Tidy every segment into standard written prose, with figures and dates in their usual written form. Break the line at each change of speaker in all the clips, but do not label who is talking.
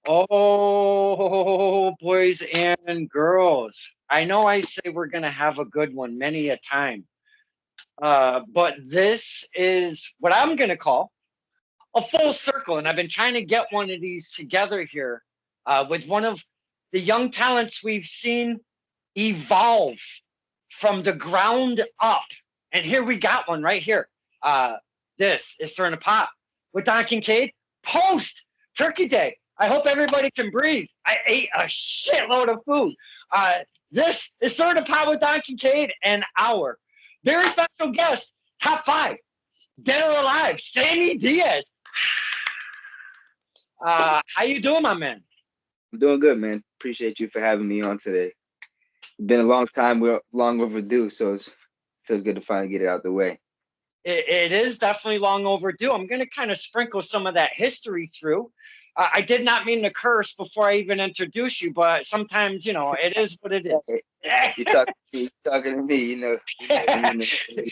Oh, boys and girls. I know I say we're going to have a good one many a time, but this is what I'm going to call a full circle. And I've been trying to get one of these together here with one of the young talents we've seen evolve from the ground up. And here we got one right here. Uh, this is Stirring the Pot with Don Kincaid post Turkey Day. I hope everybody can breathe. I ate a shitload of food. Uh, this is Stirring the Pot with Don Kincaid and our very special guest, top five, dead or alive, Sammy Diaz. How you doing, my man?
I'm doing good, man. Appreciate you for having me on today. It's been a long time. We're long overdue, so it feels good to finally get it out the way.
It is definitely long overdue. I'm going to kind of sprinkle some of that history through. I did not mean to curse before I even introduce you, but sometimes, it is what it is.
Hey, you talking to me. You know,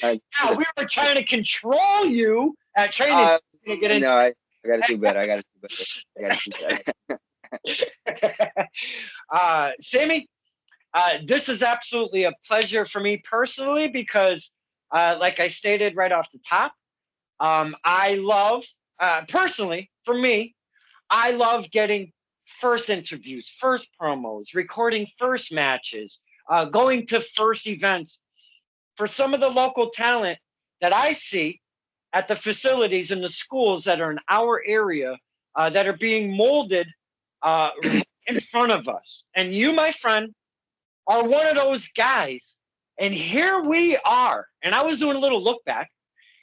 like,
Yeah, we were trying to control you at training.
uh,
To get
no, I got to do better. I got to do better. I got to do better.
into Sammy, this is absolutely a pleasure for me personally because, like I stated right off the top, I love, personally, for me, I love getting first interviews, first promos, recording first matches, going to first events for some of the local talent that I see at the facilities and the schools that are in our area that are being molded right in front of us. And you, my friend, are one of those guys. And here we are. And I was doing a little look back,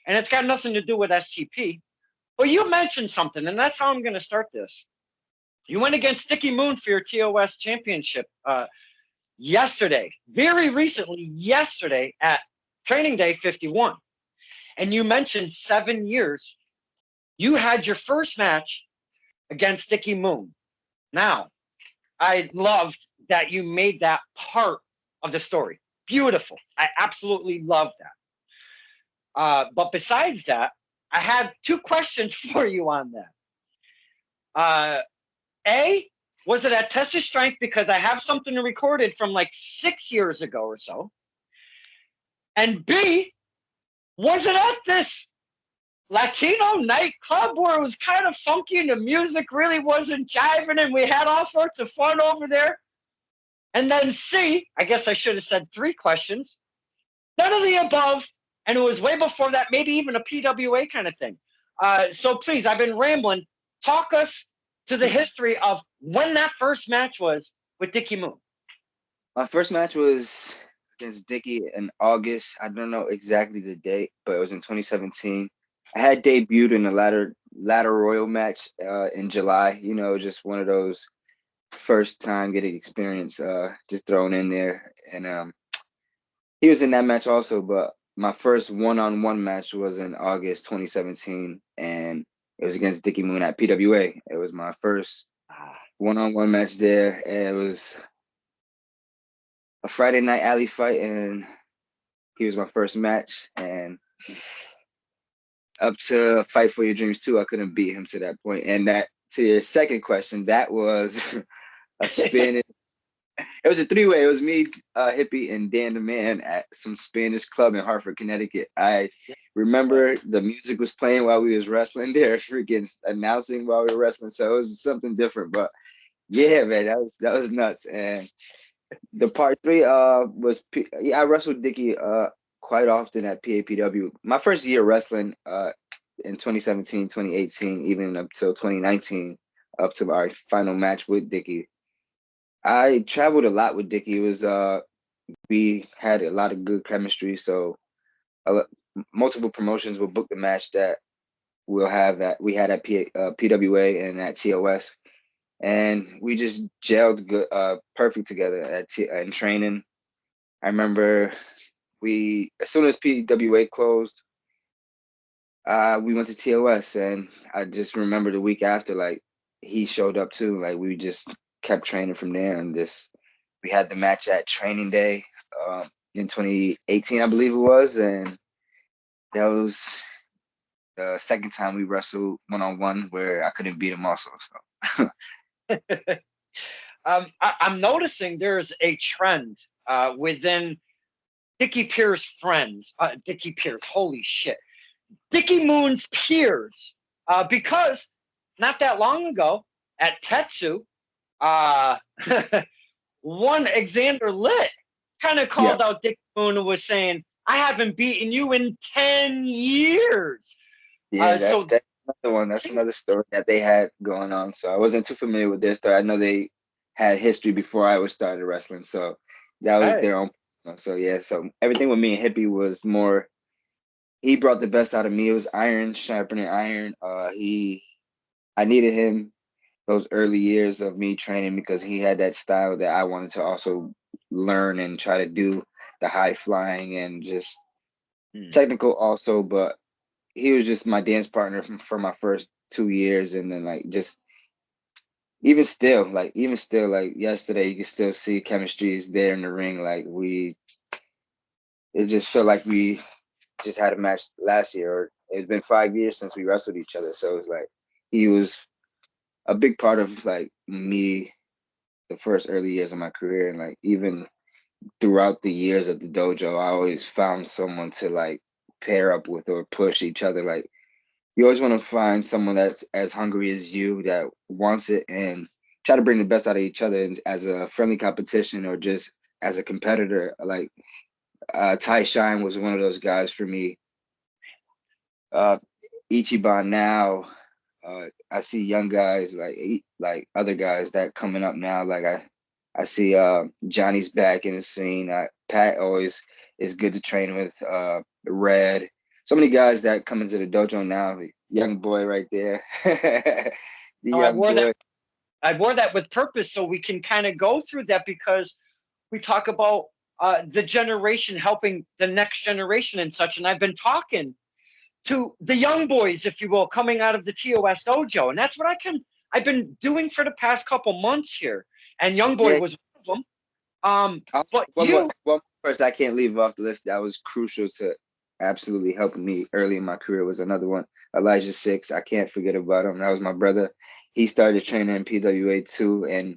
and it's got nothing to do with STP. But you mentioned something, and that's how I'm going to start this. You went against Sticky Moon for your TOS championship yesterday, very recently, yesterday at Training Day 51. And you mentioned 7 years. You had your first match against Sticky Moon. Now, I loved that you made that part of the story. Beautiful. I absolutely love that. But besides that, I had two questions for you on that. Uh, A, was it at Test of Strength? Because I have something recorded from like 6 years ago or so. And B, was it at this Latino nightclub where it was kind of funky and the music really wasn't jiving and we had all sorts of fun over there? And then C, I guess I should have said three questions. None of the above. And it was way before that, maybe even a PWA kind of thing. So please, I've been rambling. Talk us to the history of when that first match was with Dickie Moon.
My first match was against Dickey in August. I don't know exactly the date, but it was in 2017. I had debuted in the ladder royal match in July. Just one of those first time getting experience, just thrown in there. And he was in that match also, but my first one-on-one match was in August 2017, and it was against Dickie Moon at PWA. It was my first one-on-one match there. And it was a Friday night alley fight, and he was my first match. And up to Fight for Your Dreams 2, I couldn't beat him to that point. And that to your second question, that was a Spanish. It was a three-way. It was me, Hippie, and Dan the Man at some Spanish club in Hartford, Connecticut. I remember the music was playing while we was wrestling there, freaking announcing while we were wrestling. So it was something different. But yeah, man, that was nuts. And the part three was yeah, I wrestled Dickie quite often at PAPW. My first year wrestling in 2017, 2018, even up till 2019, up to our final match with Dickie. I traveled a lot with Dickie. It was we had a lot of good chemistry, so uh, multiple promotions will book the match that we had at PWA and at TOS, and we just gelled good, perfect together in training. I remember we as soon as PWA closed, we went to TOS, and I just remember the week after, like he showed up too. Like we just kept training from there, and just we had the match at Training Day in 2018, I believe it was, and that was the second time we wrestled one on one where I couldn't beat him also. So
I'm noticing there's a trend within Dickie Pierce friends. Dickie Pierce, holy shit. Dickie Moon's peers. Because not that long ago at Tetsu, uh, one Xander Litt kind of
Yeah,
called out Dickie Moon and was saying, I haven't beaten you in 10 years.
yeah,
So
that's another one. That's another story that they had going on. So I wasn't too familiar with their story. I know they had history before I was started wrestling, so that was
hey,
their own. So yeah, so everything with me and Hippie was more. He brought the best out of me. It was iron sharpening iron. I needed him those early years of me training because he had that style that I wanted to also learn and try to do the high flying and just
hmm.
technical also, but he was just my dance partner for my first 2 years, and then like just even still like yesterday, you can still see chemistry is there in the ring. Like it just felt like we just had a match last year, or it's been 5 years since we wrestled each other. So it's like he was a big part of like me the first early years of my career, and like even throughout the years at the dojo, I always found someone to like pair up with or push each other. Like you always want to find someone that's as hungry as you that wants it and try to bring the best out of each other as a friendly competition or just as a competitor. Like Ty Shine was one of those guys for me. Uh, Ichiban now, I see young guys like other guys that coming up now. Like I see Johnny's back in the scene. Pat always is good to train with. Red, so many guys that come into the dojo now. The young boy right there, the
No, I
young
wore that.
boy.
I wore that with purpose so we can kind of go through that because we talk about the generation helping the next generation and such. And I've been talking to the young boys, if you will, coming out of the TOS dojo, and that's what I've been doing for the past couple months here. And young boy
Yeah,
was one of them. But
one more,
you,
one more person I can't leave off the list that was crucial to absolutely helping me early in my career was another one, Elijah Six. I can't forget about him. That was my brother. He started training in PWA too, and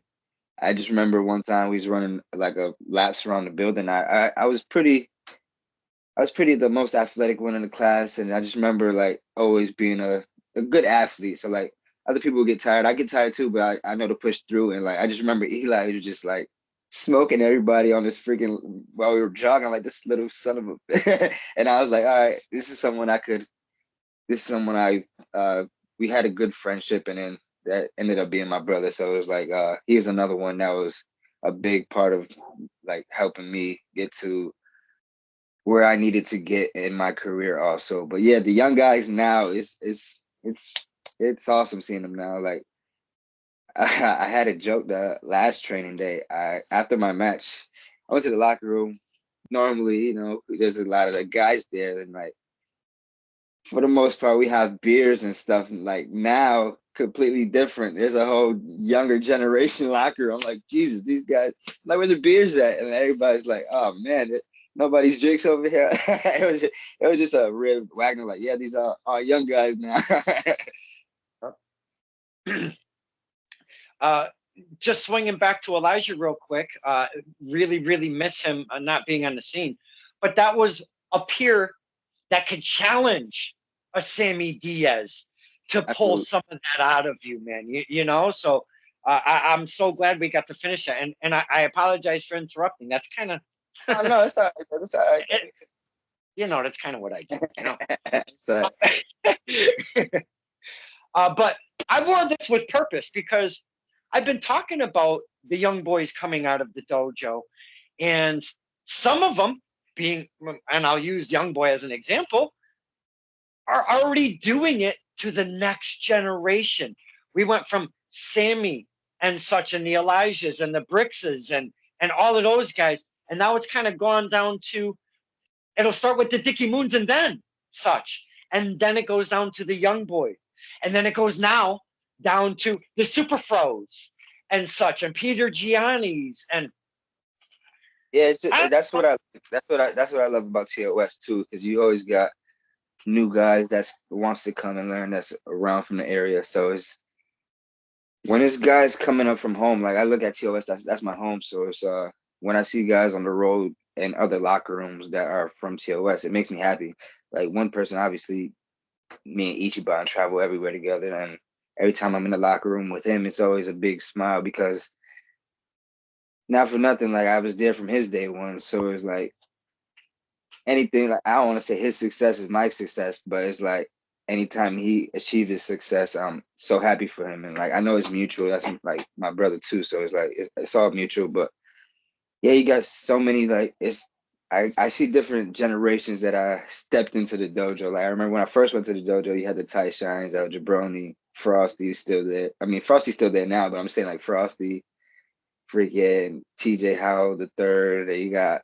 I just remember one time we was running like a laps around the building. I was pretty the most athletic one in the class, and I just remember like always being a good athlete. So like other people would get tired, I get tired too, but I know to push through. And like I just remember Eli was just like smoking everybody on this freaking while we were jogging, like this little son of a. And I was like, all right, this is someone we had a good friendship, and then that ended up being my brother. So it was like he was another one that was a big part of like helping me get to where I needed to get in my career also. But yeah, the young guys now it's awesome seeing them now. Like I had a joke the last training day. I After my match, I went to the locker room. Normally, there's a lot of the guys there, and like for the most part, we have beers and stuff. And like now, completely different. There's a whole younger generation locker. I'm like, Jesus, these guys, like, where the beers at? And everybody's like, oh man, nobody's drinks over here. It was just a real Wagner. Like, yeah, these are all young guys now.
uh, just swinging back to Elijah real quick, really, really miss him not being on the scene. But that was a peer that could challenge a Sammy Diaz to pull
Absolutely.
some of that out of you, man. So I'm so glad we got to finish that. And I apologize for interrupting. That's kind of,
Oh no, it's all right. It's all right.
that's kind of what I do.
It's all
But I wore this with purpose because I've been talking about the young boys coming out of the dojo, and some of them being, and I'll use young boy as an example, are already doing it to the next generation. We went from Sammy and such, and the Elijahs and the Brickses and all of those guys, and now it's kind of gone down to, it'll start with the Dickie Moons and then such, and then it goes down to the young boy, and then it goes now down to the Super Fros and such, and Peter Gianni's, and
Yeah,
I,
that's what I love about TOS too, because you always got new guys that wants to come and learn that's around from the area. So When it's guys coming up from home, like I look at TOS, that's my home. So it's when I see guys on the road and other locker rooms that are from TOS, it makes me happy. Like one person, obviously, me and Ichiban travel everywhere together, and every time I'm in the locker room with him, it's always a big smile because not for nothing, like I was there from his day one. So it's like anything, like I don't want to say his success is my success, but it's like anytime he achieves his success, I'm so happy for him. And like I know it's mutual. That's like my brother too. So it's like it's all mutual. But yeah, you got so many like it's I see different generations that I stepped into the dojo. Like I remember when I first went to the dojo, you had the Ty Shines, El Jabroni, Frosty is still there. I mean Frosty's still there now, but I'm saying like Frosty, freaking TJ Howell the third. You got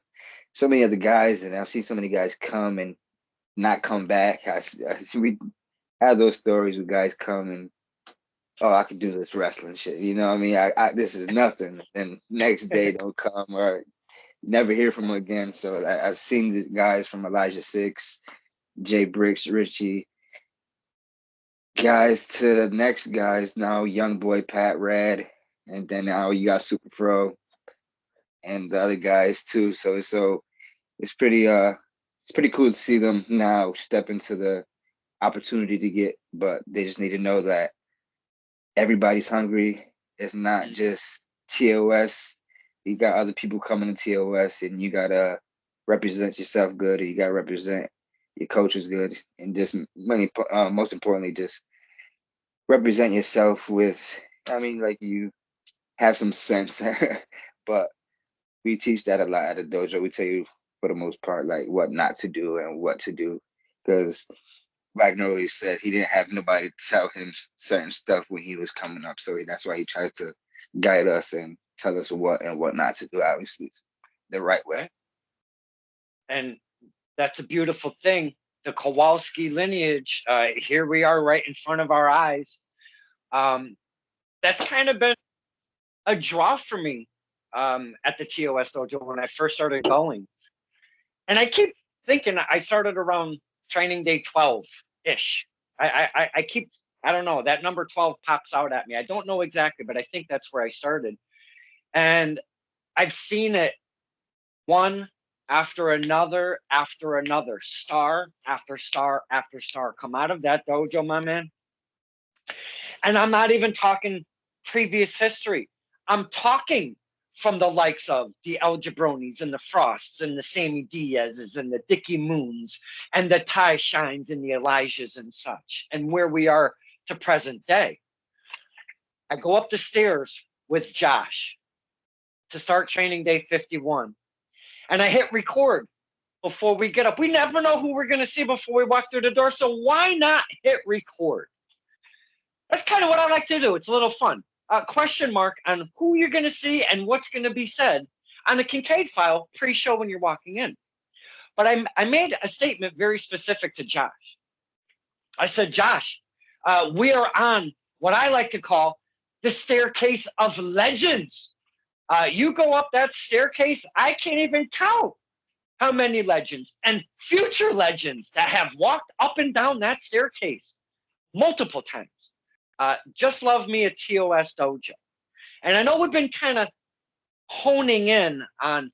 so many other guys, and I've seen so many guys come and not come back. We have those stories where guys come and oh, I could do this wrestling shit. You know what I mean? This is nothing. And next day don't come or never hear from them again. So I've seen the guys from Elijah Six, Jay Bricks, Richie, guys to the next guys now, Young Boy Pat Rad, and then now you got Super Pro and the other guys too. So it's pretty cool to see them now step into the opportunity to get, but they just need to know that everybody's hungry. It's not
Mm.
just TOS. You got other people coming to TOS, and you gotta represent yourself good, or you gotta represent your coaches good, and just most importantly, just represent yourself with. I mean, like you have some sense, but we teach that a lot at the dojo. We tell you for the most part, like what not to do and what to do, because Wagner always said he didn't have nobody to tell him certain stuff when he was coming up. So that's why he tries to guide us and tell us what and what not to do, obviously, the right way.
And that's a beautiful thing. The Kowalski lineage, here we are right in front of our eyes. Um, that's kind of been a draw for me at the TOS dojo when I first started going. And I keep thinking I started around training day 12 ish. I keep, I don't know, that number 12 pops out at me. I don't know exactly, but I think that's where I started. And I've seen it one after another, star after star after star come out of that dojo, my man. And I'm not even talking previous history. I'm talking from the likes of the El Jabronis and the Frosts and the Sammy Diazes and the Dickie Moons and the Ty Shines and the Elijahs and such, and where we are to present day. I go up the stairs with Josh to start training day 51, and I hit record before we get up. We never know who we're going to see before we walk through the door, so why not hit record? That's kind of what I like to do. It's a little fun. Question mark on who you're going to see and what's going to be said on the Kincaid file pre-show when you're walking in. But I made a statement very specific to Josh. I said, Josh, we are on what I like to call the staircase of legends. You go up that staircase, I can't even count how many legends and future legends that have walked up and down that staircase multiple times. Just love me a TOS dojo. And I know we've been kind of honing in on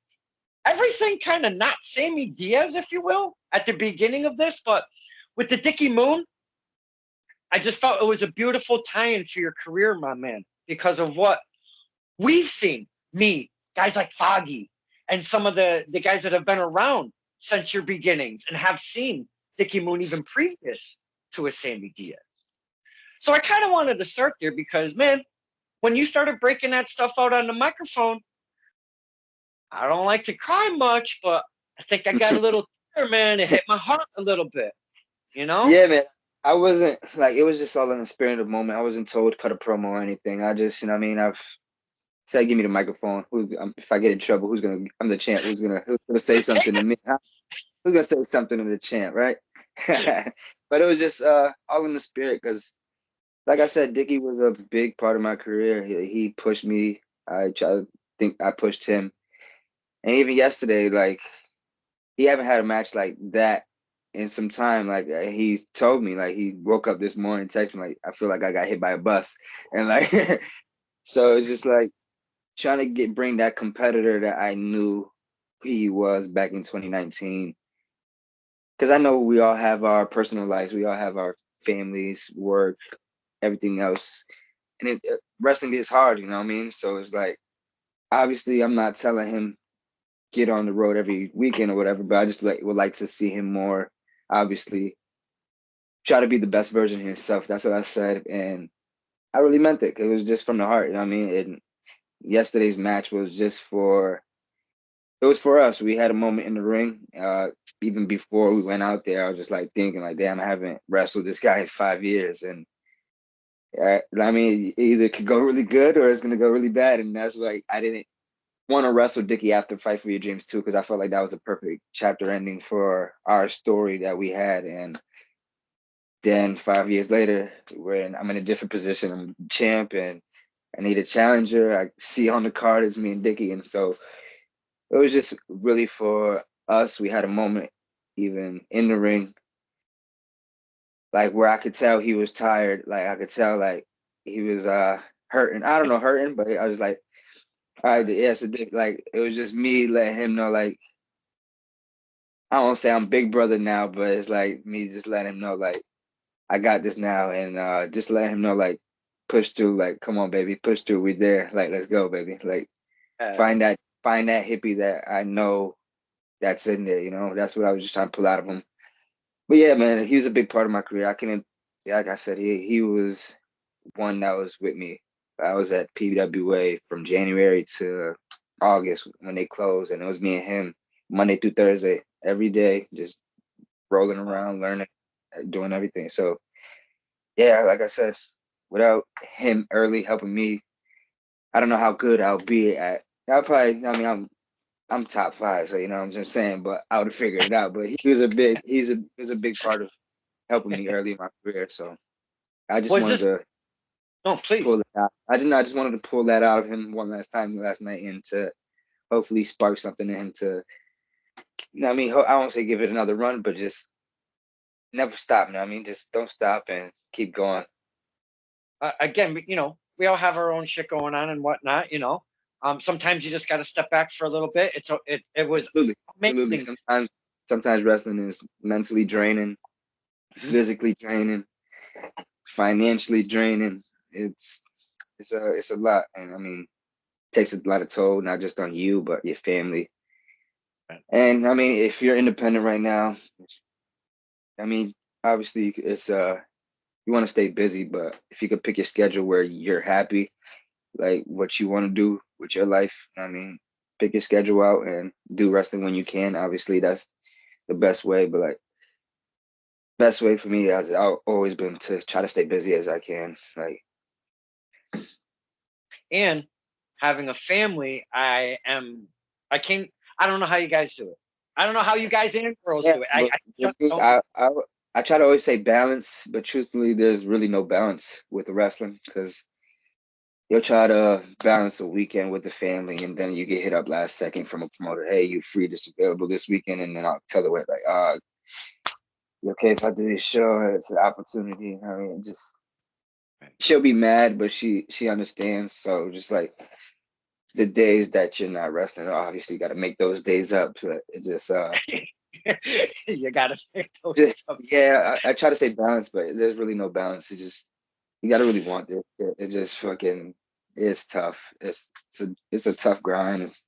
everything kind of not Sammy Diaz, if you will, at the beginning of this, but with the Dickie Moon, I just felt it was a beautiful tie-in for your career, my man, because of what we've seen. Me, guys like Foggy, and some of the guys that have been around since your beginnings and have seen Dickie Moon even previous to a Sammy Diaz. So I kind of wanted to start there because, man, when you started breaking that stuff out on the microphone, I don't like to cry much, but I think I got a little tear, man. It hit my heart a little bit, you know?
Yeah, man. I wasn't like it was just all in the spirit of the moment. I wasn't told to cut a promo or anything. I just, you know, what I mean, I've said, give me the microphone. If I get in trouble, who's gonna? I'm the champ. Who's gonna say something to me? Huh? Who's gonna say something to the champ, right? But it was just all in the spirit because, like I said, Dickie was a big part of my career. He pushed me. I think I pushed him, and even yesterday, like he haven't had a match like that in some time. Like he told me, like he woke up this morning, texted me like, I feel like I got hit by a bus, and like so it's just like trying to bring that competitor that I knew he was back in 2019. Because I know we all have our personal lives, we all have our families, work, everything else, and wrestling is hard. You know what I mean? So it's like obviously I'm not telling him get on the road every weekend or whatever, but I just would like to see him more. Obviously, try to be the best version of himself. That's what I said, and I really meant it. It was just from the heart. You know what I mean? And yesterday's match was just for it was for us. We had a moment in the ring. Even before we went out there, I was just like thinking, like, damn, I haven't wrestled this guy in 5 years, and I mean, either it could go really good or it's gonna go really bad. And that's like I didn't want to wrestle Dickie after Fight for Your Dreams too, because I felt like that was a perfect chapter ending for our story that we had. And then 5 years later, when I'm in a different position, I'm champ and I need a challenger. I see on the card it's me and Dickie, and so it was just really for us. We had a moment, even in the ring, like where I could tell he was tired. Like I could tell, like he was hurting. I don't know, hurting, but I was like, all right, yeah, so like it was just me letting him know, like I don't say I'm big brother now, but it's like me just letting him know, like I got this now, and just letting him know, like push through, like come on, baby, push through. We there, like let's go, baby. Like
Uh,
find that hippie that I know that's in there. You know, that's what I was just trying to pull out of him. But yeah, man, he was a big part of my career. I can, like I said, he was one that was with me. I was at PWA from January to August when they closed, and it was me and him Monday through Thursday every day, just rolling around, learning, doing everything. So yeah, like I said, without him early helping me, I don't know how good I'll be at. I'll probably, I mean, I'm top five, so you know what I'm just saying, but I would have figured it out. But he was a big part of helping me early in my career. So I just
was
wanted
this?
to
No, please.
pull it out. I just wanted to pull that out of him one last time last night and to hopefully spark something in him to, you know what I mean, I won't say give it another run, but just never stop. You know what I mean? Just don't stop and keep going.
Again, we all have our own shit going on and whatnot. Sometimes you just got to step back for a little bit. It was
Absolutely. Absolutely.
amazing.
Sometimes wrestling is mentally draining,
Mhm.
physically draining, financially draining. It's it's a lot. And I mean, takes a lot of toll, not just on you, but your family. And I mean, if you're independent right now, I mean, obviously it's you want to stay busy, but if you could pick your schedule where you're happy, like what you want to do with your life, I mean, pick your schedule out and do wrestling when you can. Obviously, that's the best way, but like best way for me has always been to try to stay busy as I can. Like,
And having a family, I can't. I don't know how you guys do it. I don't know how you guys and girls
yeah,
do it. I
but
just
with me,
don't.
I try to always say balance, but truthfully, there's really no balance with the wrestling because you'll try to balance a weekend with the family, and then you get hit up last second from a promoter. Hey, you free this available this weekend? And then I'll tell her like, you okay if I do this show? It's an opportunity. I mean, just she'll be mad, but she understands. So just like the days that you're not wrestling, obviously got to make those days up. But it
You got to pick
just
those up.
yeah, I try to stay balanced, but there's really no balance. It's just you got to really want it. It just fucking it's tough. It's a tough grind. It's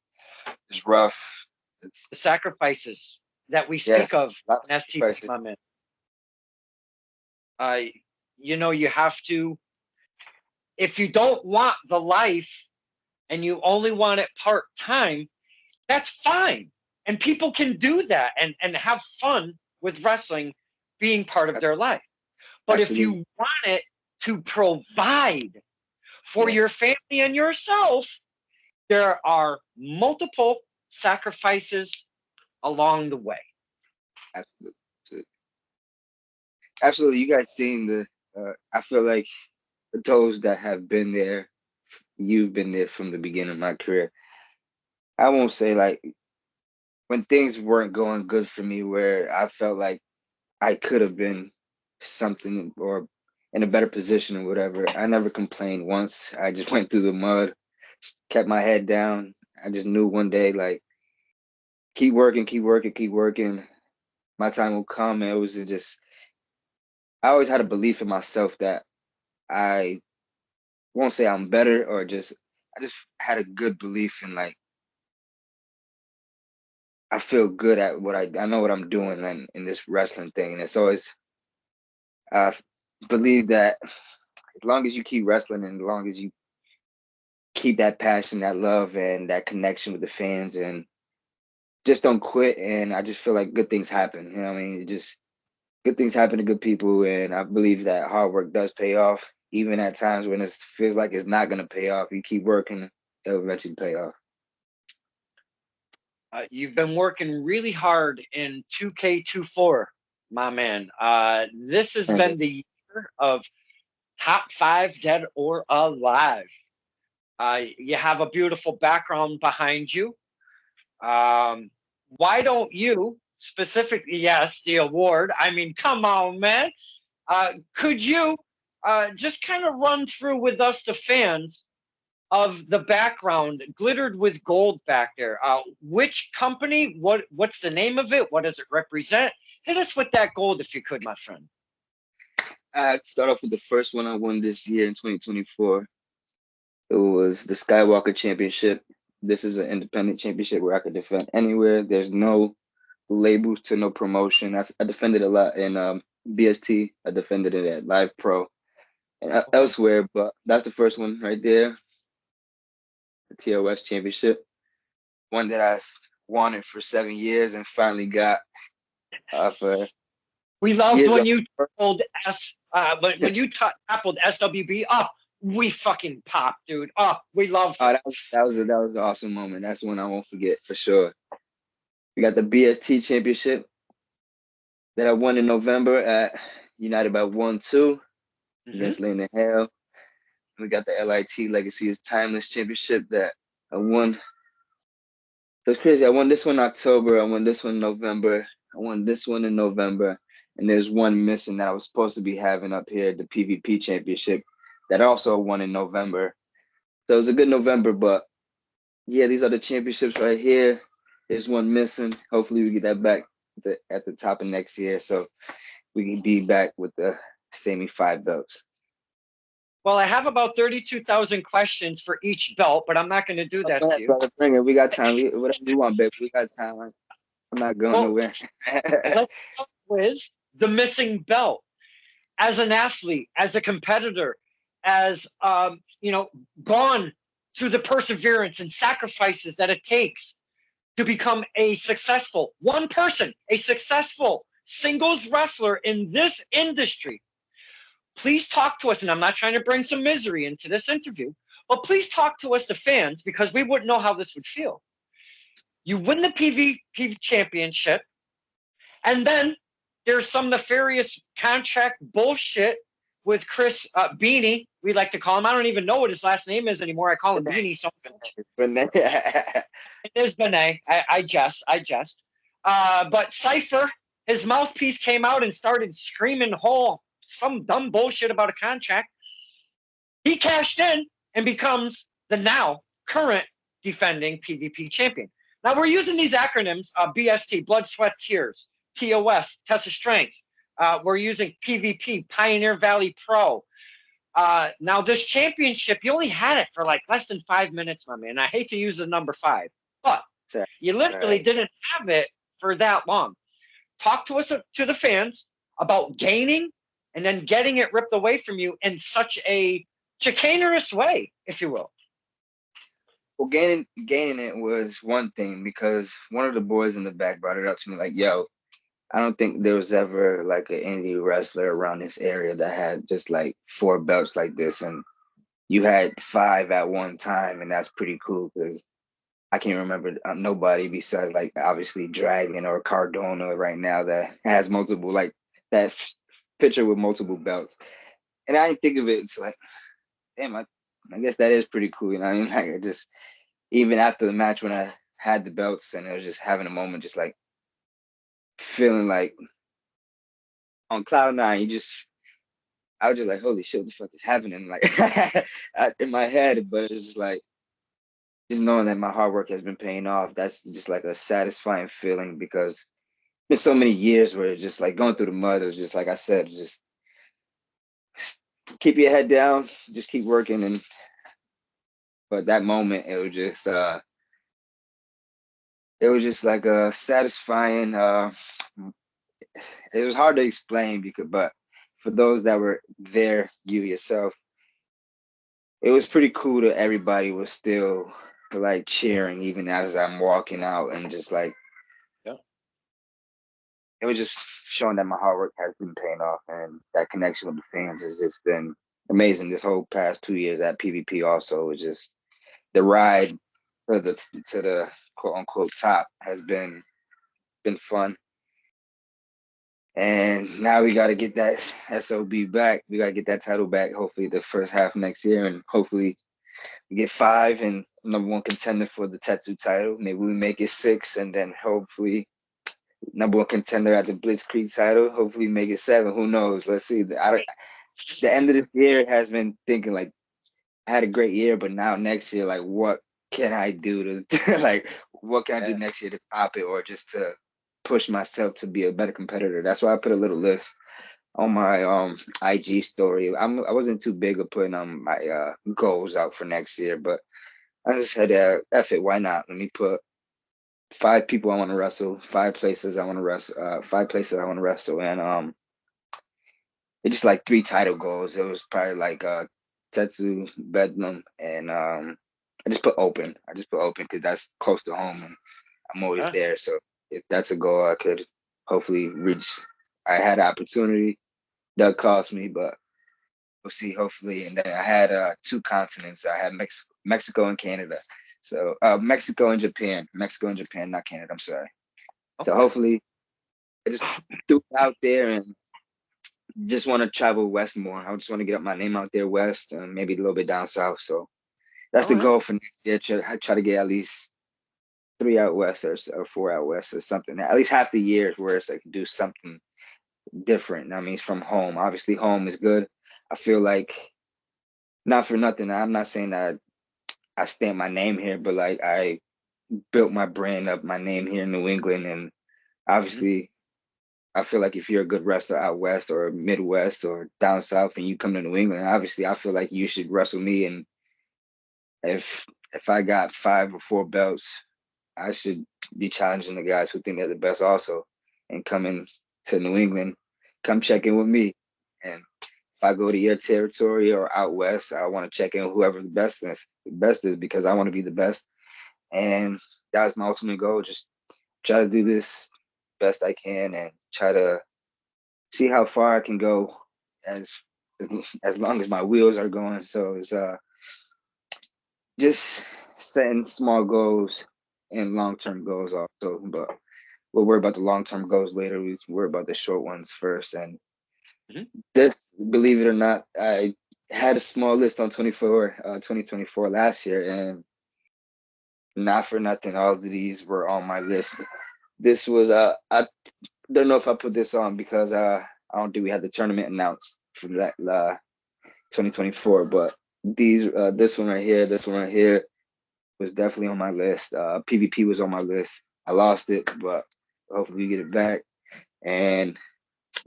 rough. It's
The sacrifices that we speak
yes,
of
a lot of
in STP,
sacrifices.
my man. Uh, you have to. If you don't want the life and you only want it part time, that's fine. And people can do that and have fun with wrestling being part of their life. But if
Absolutely.
you want it to provide for
Yeah,
your family and yourself, there are multiple sacrifices along the way.
absolutely. Absolutely. You guys seen the I feel like those that have been there, you've been there from the beginning of my career. I won't say like when things weren't going good for me where I felt like I could have been something or in a better position or whatever. I never complained once. I just went through the mud, kept my head down. I just knew one day, like, keep working, keep working, keep working. My time will come. And it was just, I always had a belief in myself that I won't say I'm better or just, I just had a good belief in like, I feel good at what I know what I'm doing in this wrestling thing. And it's always, I believe that as long as you keep wrestling and as long as you keep that passion, that love, and that connection with the fans, and just don't quit. And I just feel like good things happen. You know what I mean? It just good things happen to good people, and I believe that hard work does pay off, even at times when it feels like it's not gonna pay off. You keep working, it'll eventually pay off.
You've been working really hard in 2K24, my man. This has
And
been the year of top five dead or alive. You have a beautiful background behind you. Um, why don't you specifically, yes, the award? I mean, come on, man. Could you just kind of run through with us, the fans, of the background glittered with gold back there? Which company? What's the name of it? What does it represent? Hit us with that gold if you could, my friend.
I start off with the first one I won this year in 2024. It was the Skywalker Championship. This is an independent championship where I could defend anywhere. There's no labels to no promotion. I defended a lot in BST. I defended it at Live Pro and
Okay.
elsewhere, but that's the first one right there, the TOS Championship, one that I've wanted for 7 years and finally got for
We loved
years
when
of
you
work.
when you tackled SWB up. We fucking popped, dude. Up. We loved it.
That was an awesome moment. That's one I won't forget for sure. We got the BST Championship that I won in November at United by 1-2
Hmm.
against Lane Hale. We got the LIT Legacy is Timeless Championship that I won. So it's crazy. I won this one in October. I won this one in November. I won this one in November. And there's one missing that I was supposed to be having up here, the PvP Championship, that I also won in November. So it was a good November, but yeah, these are the championships right here. There's one missing. Hopefully we get that back at the top of next year so we can be back with the semi five belts.
Well, I have about 32,000 questions for each belt, but I'm not going to do that
Go
to
ahead,
you.
brother. Bring it. We got time. Whatever you want, baby. We got time. I'm not going
Well,
nowhere.
let's start with the missing belt. As an athlete, as a competitor, as gone through the perseverance and sacrifices that it takes to become a successful one person, a successful singles wrestler in this industry. Please talk to us, and I'm not trying to bring some misery into this interview, but please talk to us, the fans, because we wouldn't know how this would feel. You win the PvP championship, and then there's some nefarious contract bullshit with Chris Beanie. We like to call him. I don't even know what his last name is anymore. I call him Beanie so much. It is Benet. I jest. I jest. But Cypher, his mouthpiece came out and started screaming whole some dumb bullshit about a contract. He cashed in and becomes the now current defending PvP champion. Now we're using these acronyms: BST, Blood, Sweat, Tears; TOS, Test of Strength. We're using PvP, Pioneer Valley Pro. Now this championship, you only had it for like less than 5 minutes, my man. I hate to use the number five, but you literally
Sorry.
didn't have it for that long. Talk to us, to the fans, about gaining and then getting it ripped away from you in such a chicanerous way, if you will.
Well, gaining it was one thing because one of the boys in the back brought it up to me like, "Yo, I don't think there was ever like an indie wrestler around this area that had just like four belts like this, and you had five at one time, and that's pretty cool because I can't remember nobody besides like obviously Dragon or Cardona right now that has multiple like that picture with multiple belts." And I didn't think of it until like, damn, I guess that is pretty cool. You know what I mean? Like, it just even after the match when I had the belts and I was just having a moment, just like feeling like on cloud nine. I was just like, holy shit, what the fuck is happening? Like in my head, but it's just like just knowing that my hard work has been paying off. That's just like a satisfying feeling because it's been so many years where it's just like going through the mud. It's just like I said, just keep your head down, just keep working. And but that moment, it was just like a satisfying. It was hard to explain because, but for those that were there, you yourself, it was pretty cool that everybody was still like cheering even as I'm walking out and just like
Yeah.
it was just showing that my hard work has been paying off and that connection with the fans has just been amazing. This whole past 2 years at PvP also was just the ride to the quote unquote top has been fun. And now we got to get that SOB back. We got to get that title back. Hopefully the first half next year, and hopefully we get 5 and number 1 contender for the Tetsu title. Maybe we make it 6, and then hopefully number 1 contender at the Blitzkrieg title. Hopefully make it 7. Who knows? Let's see. The end of this year has been thinking like I had a great year, but now next year, like what can I do to like what can I do
Yeah.
next year to top it or just to push myself to be a better competitor? That's why I put a little list on my IG story. I wasn't too big of putting my goals out for next year, but I just said, F it, why not? Let me put 5 people I want to wrestle, 5 places I want to wrestle, 5 places I want to wrestle, and it's just like 3 title goals. It was probably like Tetsu, Bedlam, and I just put open. I just put open because that's close to home and I'm always
Yeah.
there. So if that's a goal, I could hopefully reach. I had an opportunity that cost me, but we'll see. Hopefully, and then I had 2 continents. I had Mexico and Canada. So Mexico and Japan, not Canada. I'm sorry. So
Okay.
hopefully, I just threw it out there and just want to travel west more. I just want to get up my name out there west and maybe a little bit down south. So that's
All
the
right.
goal for next year. Try to get at least 3 out west or 4 out west or something. At least half the year where it's like do something different. I mean, it's from home. Obviously, home is good. I feel like not for nothing. I'm not saying that I stamp my name here, but like I built my brand up, my name here in New England, and
Mhm.
obviously I feel like if you're a good wrestler out west or Midwest or down south and you come to New England, obviously I feel like you should wrestle me. And if I got 5 or 4 belts, I should be challenging the guys who think they're the best also and coming to New England, come check in with me. And if I go to your territory or out west, I want to check in with whoever the best is because I want to be the best. And that's my ultimate goal. Just try to do this best I can and try to see how far I can go as as long as my wheels are going. So it's just setting small goals and long term goals also. But we'll worry about the long term goals later. We worry about the short ones first. And
Mhm.
this, believe it or not, I had a small list on 2024 last year, and not for nothing, all of these were on my list. This was I don't know if I put this on because I don't think we had the tournament announced for that 2024, but this one right here was definitely on my list. PvP was on my list. I lost it, but hopefully we get it back. And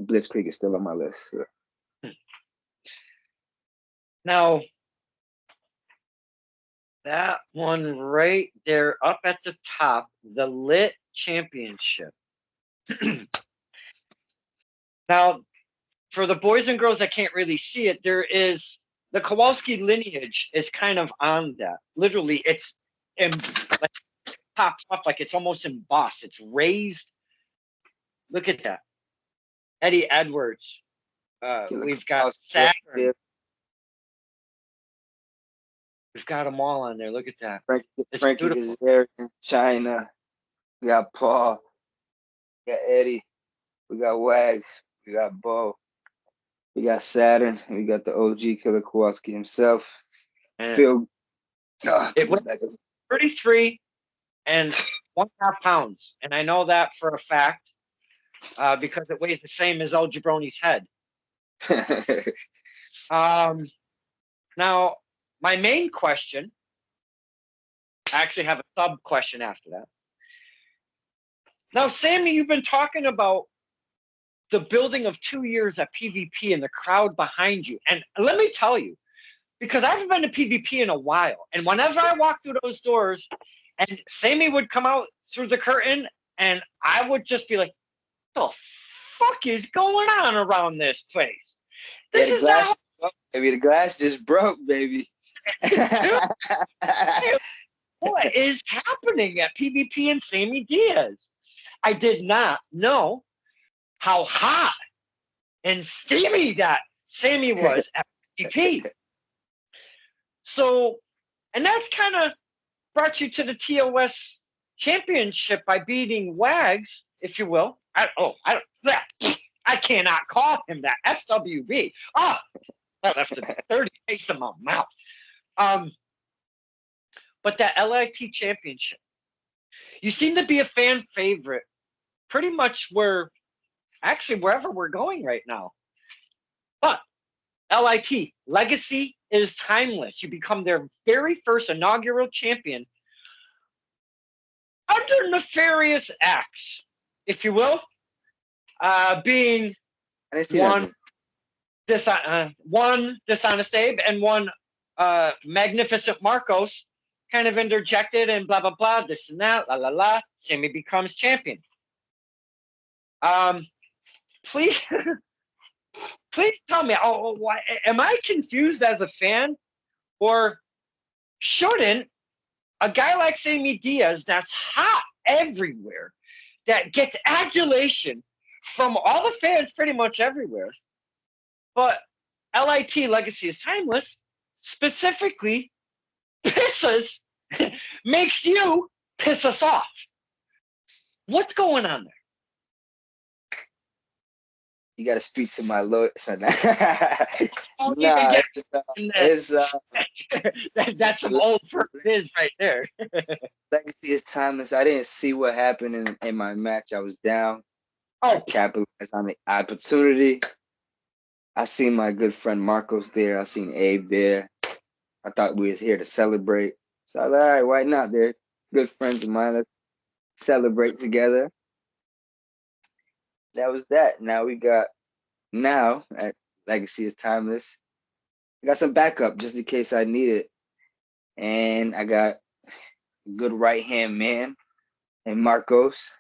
Blitzkrieg is still on my list. So.
Now, that one right there up at the top, the Lit Championship. Now, for the boys and girls that can't really see it, there is the Kowalski lineage is kind of on that. Literally, it's like pops off like it's almost embossed. It's raised. Look at that. Eddie Edwards.
Killer
We've got
Klaus right
Saturn.
there.
We've got them all on there. Look at that. It's
Frankie
beautiful.
Kazarian, China. We got Paul. We got Eddie. We got Wags. We got Bo. We got Saturn. We got the OG Killer Kowalski himself.
And
Phil.
it was 33 and 1.5 pounds. And I know that for a fact. because it weighs the same as El Jabroni's head. Um, Now, my main question, I actually have a sub question after that. Now, Sammy, you've been talking about the building of 2 years at PvP and the crowd behind you. And let me tell you, because I haven't been to PvP in a while, and whenever I walk through those doors and Sammy would come out through the curtain, and I would just be like, the fuck is going on around this place?
Yeah,
This
the
is
glass,
not
baby. The glass just broke, baby.
what is happening at PvP and Sammy Diaz. I did not know how hot and steamy that Sammy was at PvP. So, and that's kind of brought you to the TOS championship by beating Wags, if you will. I cannot call him that. FWB. Oh, that left a dirty taste in my mouth. But that LIT championship, you seem to be a fan favorite pretty much wherever we're going right now. But LIT, legacy is timeless. You become their very first inaugural champion under nefarious acts, if you will, being
I didn't see
one
nothing.
one dishonest Abe and one magnificent Marcos kind of interjected and blah blah blah, this and that, la la la. Sammy becomes champion. Please, please tell me. Why am I confused as a fan, or shouldn't a guy like Sammy Diaz, that's hot everywhere, that gets adulation from all the fans pretty much everywhere, but LIT legacy is timeless, specifically pisses, makes you piss us off? What's going on there?
You got to speak to my lawyer.
Don't even
Nah,
get
it's
that's some old biz right there.
legacy is timeless. I didn't see what happened in my match. I was down. I
Oh,
capitalized on the opportunity. I seen my good friend Marcos there. I seen Abe there. I thought we was here to celebrate. So I was like, all right, why not? They're good friends of mine. Let's celebrate together. That was that. Now at Legacy is Timeless. I got some backup just in case I need it. And I got a good right hand man and Marcos.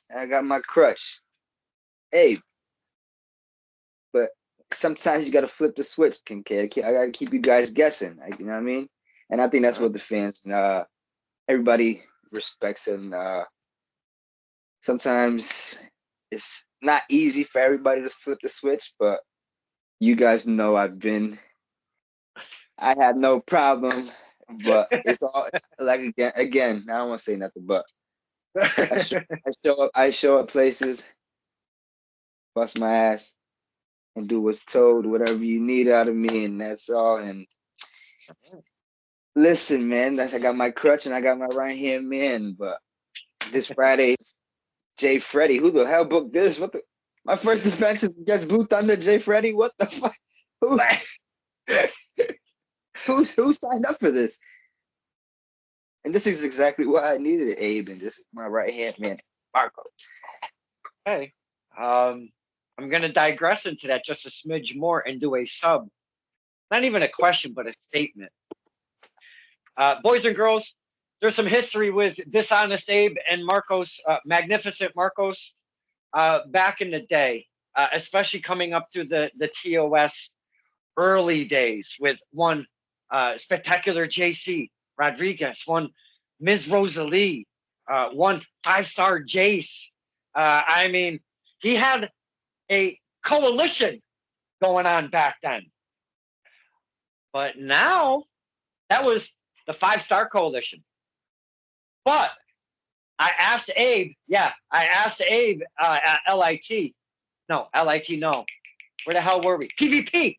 And I got my crutch, Abe. But sometimes you got to flip the switch, Kincaid. I got to keep you guys guessing. You know what I mean? And I think that's what the fans, everybody respects. And sometimes it's not easy for everybody to flip the switch, but you guys know I had no problem. But it's all like again. I don't want to say nothing, but I show up places, bust my ass, and do what's told, whatever you need out of me, and that's all. And listen, man, I got my crutch and I got my right hand man. But this Friday, Jay Freddy, who the hell booked this? My first defense is against Blue Thunder, Jay Freddy. What the fuck? Who signed up for this? And this is exactly why I needed Abe, and this is my right hand man, Marco.
Hey, I'm going to digress into that just a smidge more and do a sub. Not even a question, but a statement. Boys and girls, there's some history with Dishonest Abe and Marcos, Magnificent Marcos, back in the day, especially coming up through the TOS early days with one Spectacular JC Rodriguez, one Ms. Rosalie, one 5-star Jace. I mean, he had a coalition going on back then. But now, that was the 5-star coalition. But I asked Abe at LIT. No, LIT, no. Where the hell were we? PvP.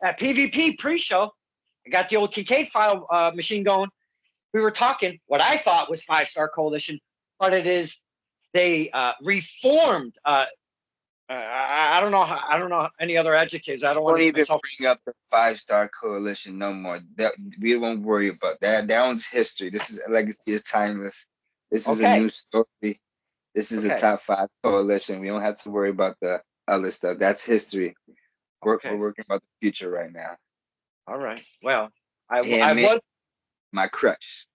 At PvP pre-show, I got the old Kincaid file machine going. We were talking what I thought was 5-star coalition, but it is They reformed. I don't know. I don't know any other adjectives. I don't want
Don't
to get
even
myself.
bring up the 5-star coalition no more. That we won't worry about that. That one's history. This is legacy is timeless. This is a
Okay.
new story. This is a
Okay.
top 5 coalition. We don't have to worry about the other stuff. That's history. We're
Okay.
working about the future right now.
All right. Well, I
And man,
was.
my crush.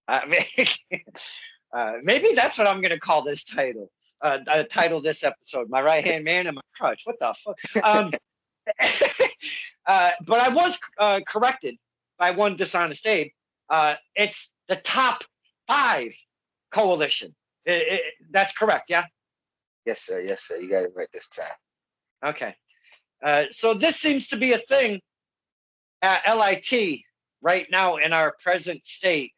I mean, maybe that's what I'm going to call this title. Title this episode: "My Right Hand Man and My Crutch." What the fuck? But I was corrected by one dishonest Abe. It's the top 5 coalition. That's correct, yeah?
Yes, sir. Yes, sir. You got it right this time.
Okay. So this seems to be a thing at LIT right now in our present state.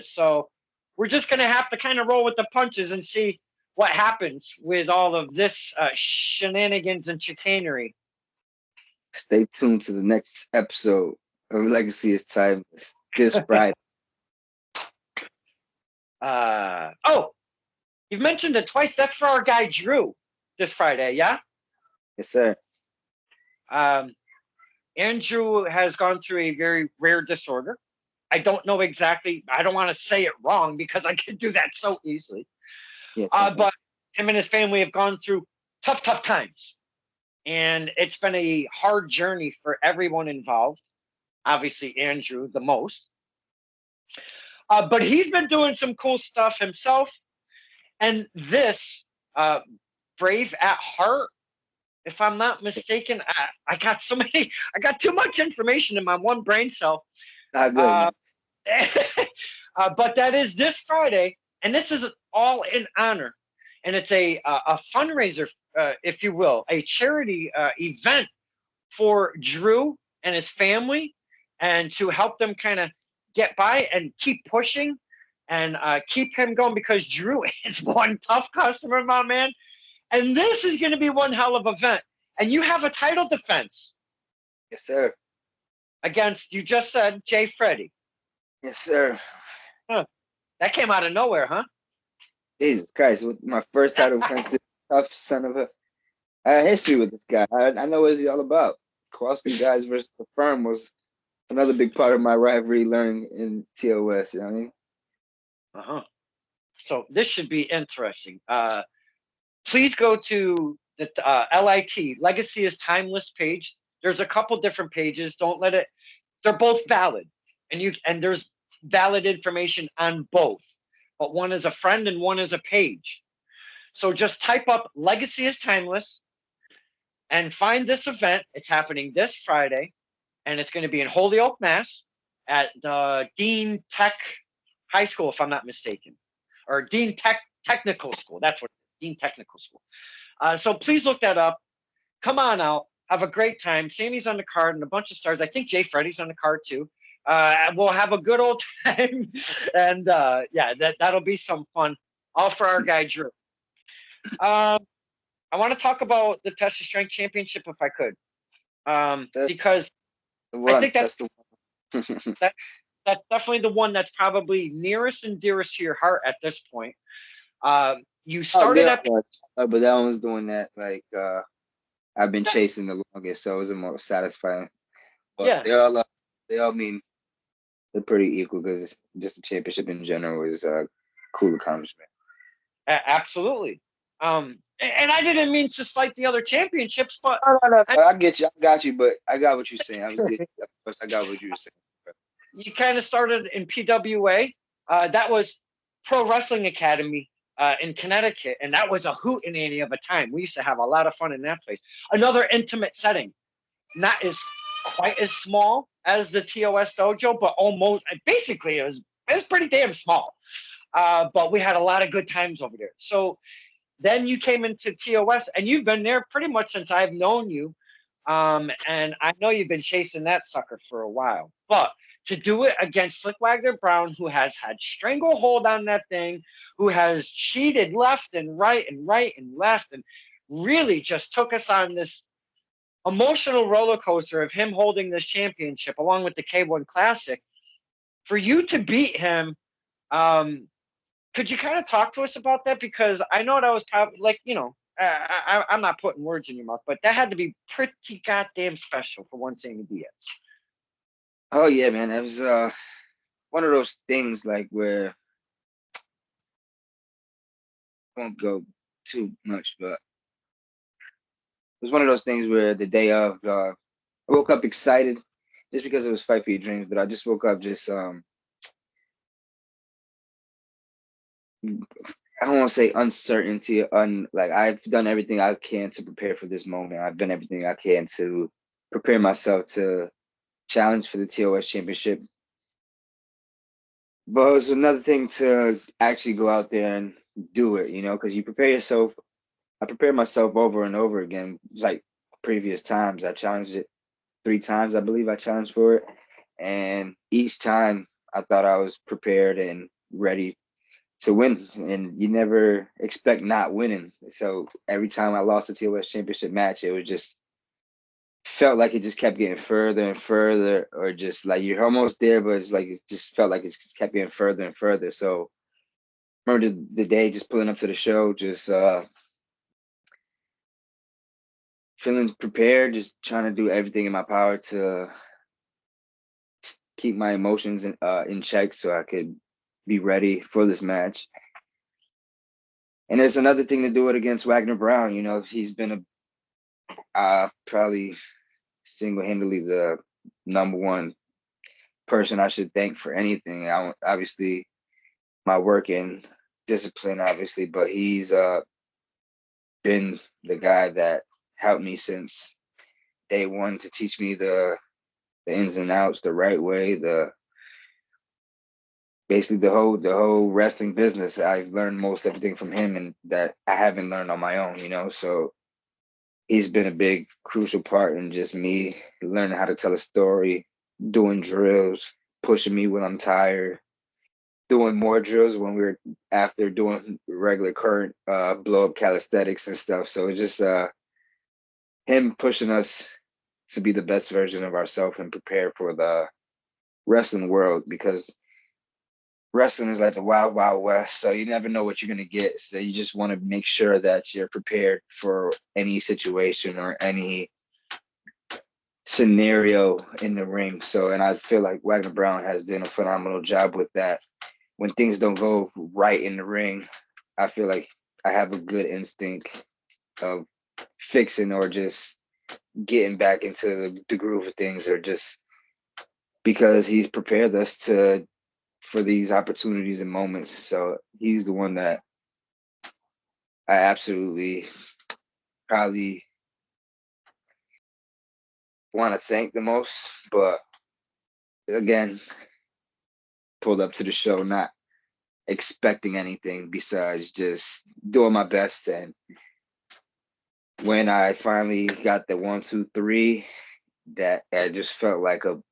So we're just going to have to kind of roll with the punches and see what happens with all of this shenanigans and chicanery.
Stay tuned to the next episode of Legacy is Timeless this Friday.
Oh, you've mentioned it twice. That's for our guy Drew this Friday, yeah?
Yes, sir.
Andrew has gone through a very rare disorder. I don't know exactly. I don't want to say it wrong because I can do that so easily.
Yes,
But him and his family have gone through tough, tough times. And it's been a hard journey for everyone involved. Obviously, Andrew the most. But he's been doing some cool stuff himself. And this, Brave at Heart, if I'm not mistaken, I got so many, I got too much information in my one brain cell.
not good.
But that is this Friday, and this is all in honor, and it's a fundraiser, if you will, a charity event for Drew and his family, and to help them kind of get by and keep pushing and keep him going because Drew is one tough customer, my man. And this is going to be one hell of an event. And you have a title defense
Yes, sir.
against, you just said, Jay Freddy.
Yes, sir.
Huh. That came out of nowhere, huh?
Jesus Christ. My first title defense, this tough son of a. I had history with this guy. I know what he's all about. CrossFit guys versus the firm was another big part of my rivalry learning in TOS. You know what I mean?
Uh-huh. So this should be interesting. Please go to the LIT Legacy is Timeless page. There's a couple different pages. Don't let it. They're both valid, and there's valid information on both. But one is a friend and one is a page. So just type up Legacy is Timeless and find this event. It's happening this Friday, and it's going to be in Holyoke, Mass, at the Dean Tech High School, if I'm not mistaken, or Dean Technical School. That's what Dean Technical School. So please look that up. Come on out. Have a great time. Sammy's on the card and a bunch of stars. I think Jay Freddy's on the card too. We'll have a good old time, and yeah, that'll be some fun. All for our guy Drew. I want to talk about the Test of Strength Championship if I could, because I think
That's the one.
that's definitely the one that's probably nearest and dearest to your heart at this point. You started at
But that one was doing that like I've been chasing the longest, so it was more satisfying. But
yeah,
they all mean they're pretty equal because just the championship in general is a cool accomplishment.
absolutely. And I didn't mean to slight the other championships, but
No. I get you. I got you, but I got what you're saying. I got what you were saying.
you kind of started in PWA. That was Pro Wrestling Academy in Connecticut, and that was a hootenanny of a time. We used to have a lot of fun in that place. Another intimate setting, not as quite as small as the TOS dojo, but almost basically it was pretty damn small. But we had a lot of good times over there. So then you came into TOS, and you've been there pretty much since I've known you. And I know you've been chasing that sucker for a while. But to do it against Slick Wagner Brown, who has had stranglehold on that thing, who has cheated left and right and right and left, and really just took us on this emotional roller coaster of him holding this championship along with the K1 Classic. For you to beat him, Could you kind of talk to us about that? Because I know that was probably like, I'm not putting words in your mouth, but that had to be pretty goddamn special for one Sammy Diaz.
Oh yeah, man. It was one of those things like where I won't go too much, but it was one of those things where the day of, I woke up excited just because it was Fight for Your Dreams, but I just woke up just I don't want to say uncertainty, like I've done everything I can to prepare for this moment. I've done everything I can to prepare myself to challenge for the TOS championship. But it's another thing to actually go out there and do it, because you prepare yourself. I prepared myself over and over again, like previous times. I challenged it 3 times, I believe I challenged for it. And each time I thought I was prepared and ready to win. And you never expect not winning. So every time I lost a TOS championship match, it was just felt like it just kept getting further and further, or just like you're almost there, but it's like it just felt like it just kept getting further and further. So I remember the day just pulling up to the show, just feeling prepared, just trying to do everything in my power to keep my emotions in check so I could be ready for this match. And there's another thing to do it against Wagner Brown. He's been probably single-handedly the number one person I should thank for anything. Obviously, my work and discipline, obviously, but he's been the guy that helped me since day one to teach me the ins and outs the right way, the basically the whole wrestling business. I've learned most everything from him, and that I haven't learned on my own. So he's been a big crucial part in just me learning how to tell a story, doing drills, pushing me when I'm tired, doing more drills when we're after doing regular current blow up calisthenics and stuff. So it's just him pushing us to be the best version of ourselves and prepare for the wrestling world, because wrestling is like the wild, wild west. So you never know what you're going to get. So you just want to make sure that you're prepared for any situation or any scenario in the ring. So, and I feel like Wagner Brown has done a phenomenal job with that. When things don't go right in the ring, I feel like I have a good instinct of fixing or just getting back into the groove of things, or just because he's prepared us for these opportunities and moments. So he's the one that I absolutely probably want to thank the most. But again, pulled up to the show not expecting anything besides just doing my best. And when I finally got the 1, 2, 3, that I just felt like a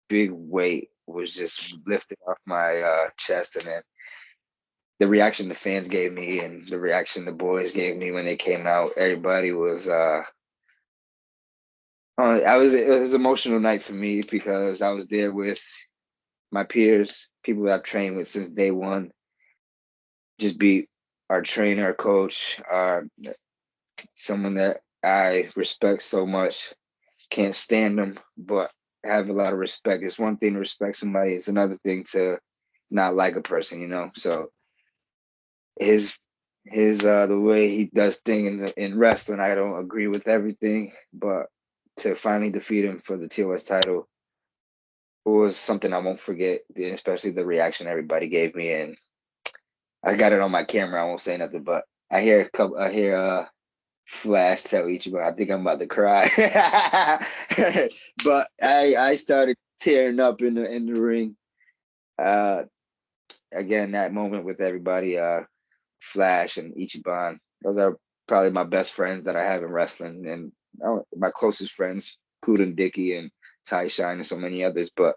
big weight was just lifted off my chest. And then the reaction the fans gave me and the reaction the boys gave me when they came out, everybody was it was an emotional night for me, because I was there with my peers, people that I've trained with since day one. Just be our trainer, our coach, someone that I respect so much. Can't stand them, but have a lot of respect. It's one thing to respect somebody, it's another thing to not like a person. So his the way he does thing in wrestling, I don't agree with everything, but to finally defeat him for the TOS title was something I won't forget, especially the reaction everybody gave me. And I got it on my camera. I won't say nothing, but I hear Flash tell Ichiban, I think I'm about to cry. But I started tearing up in the ring. Uh, Again, that moment with everybody, Flash and Ichiban, those are probably my best friends that I have in wrestling, and my closest friends, including Dickie and Ty Shine and so many others. But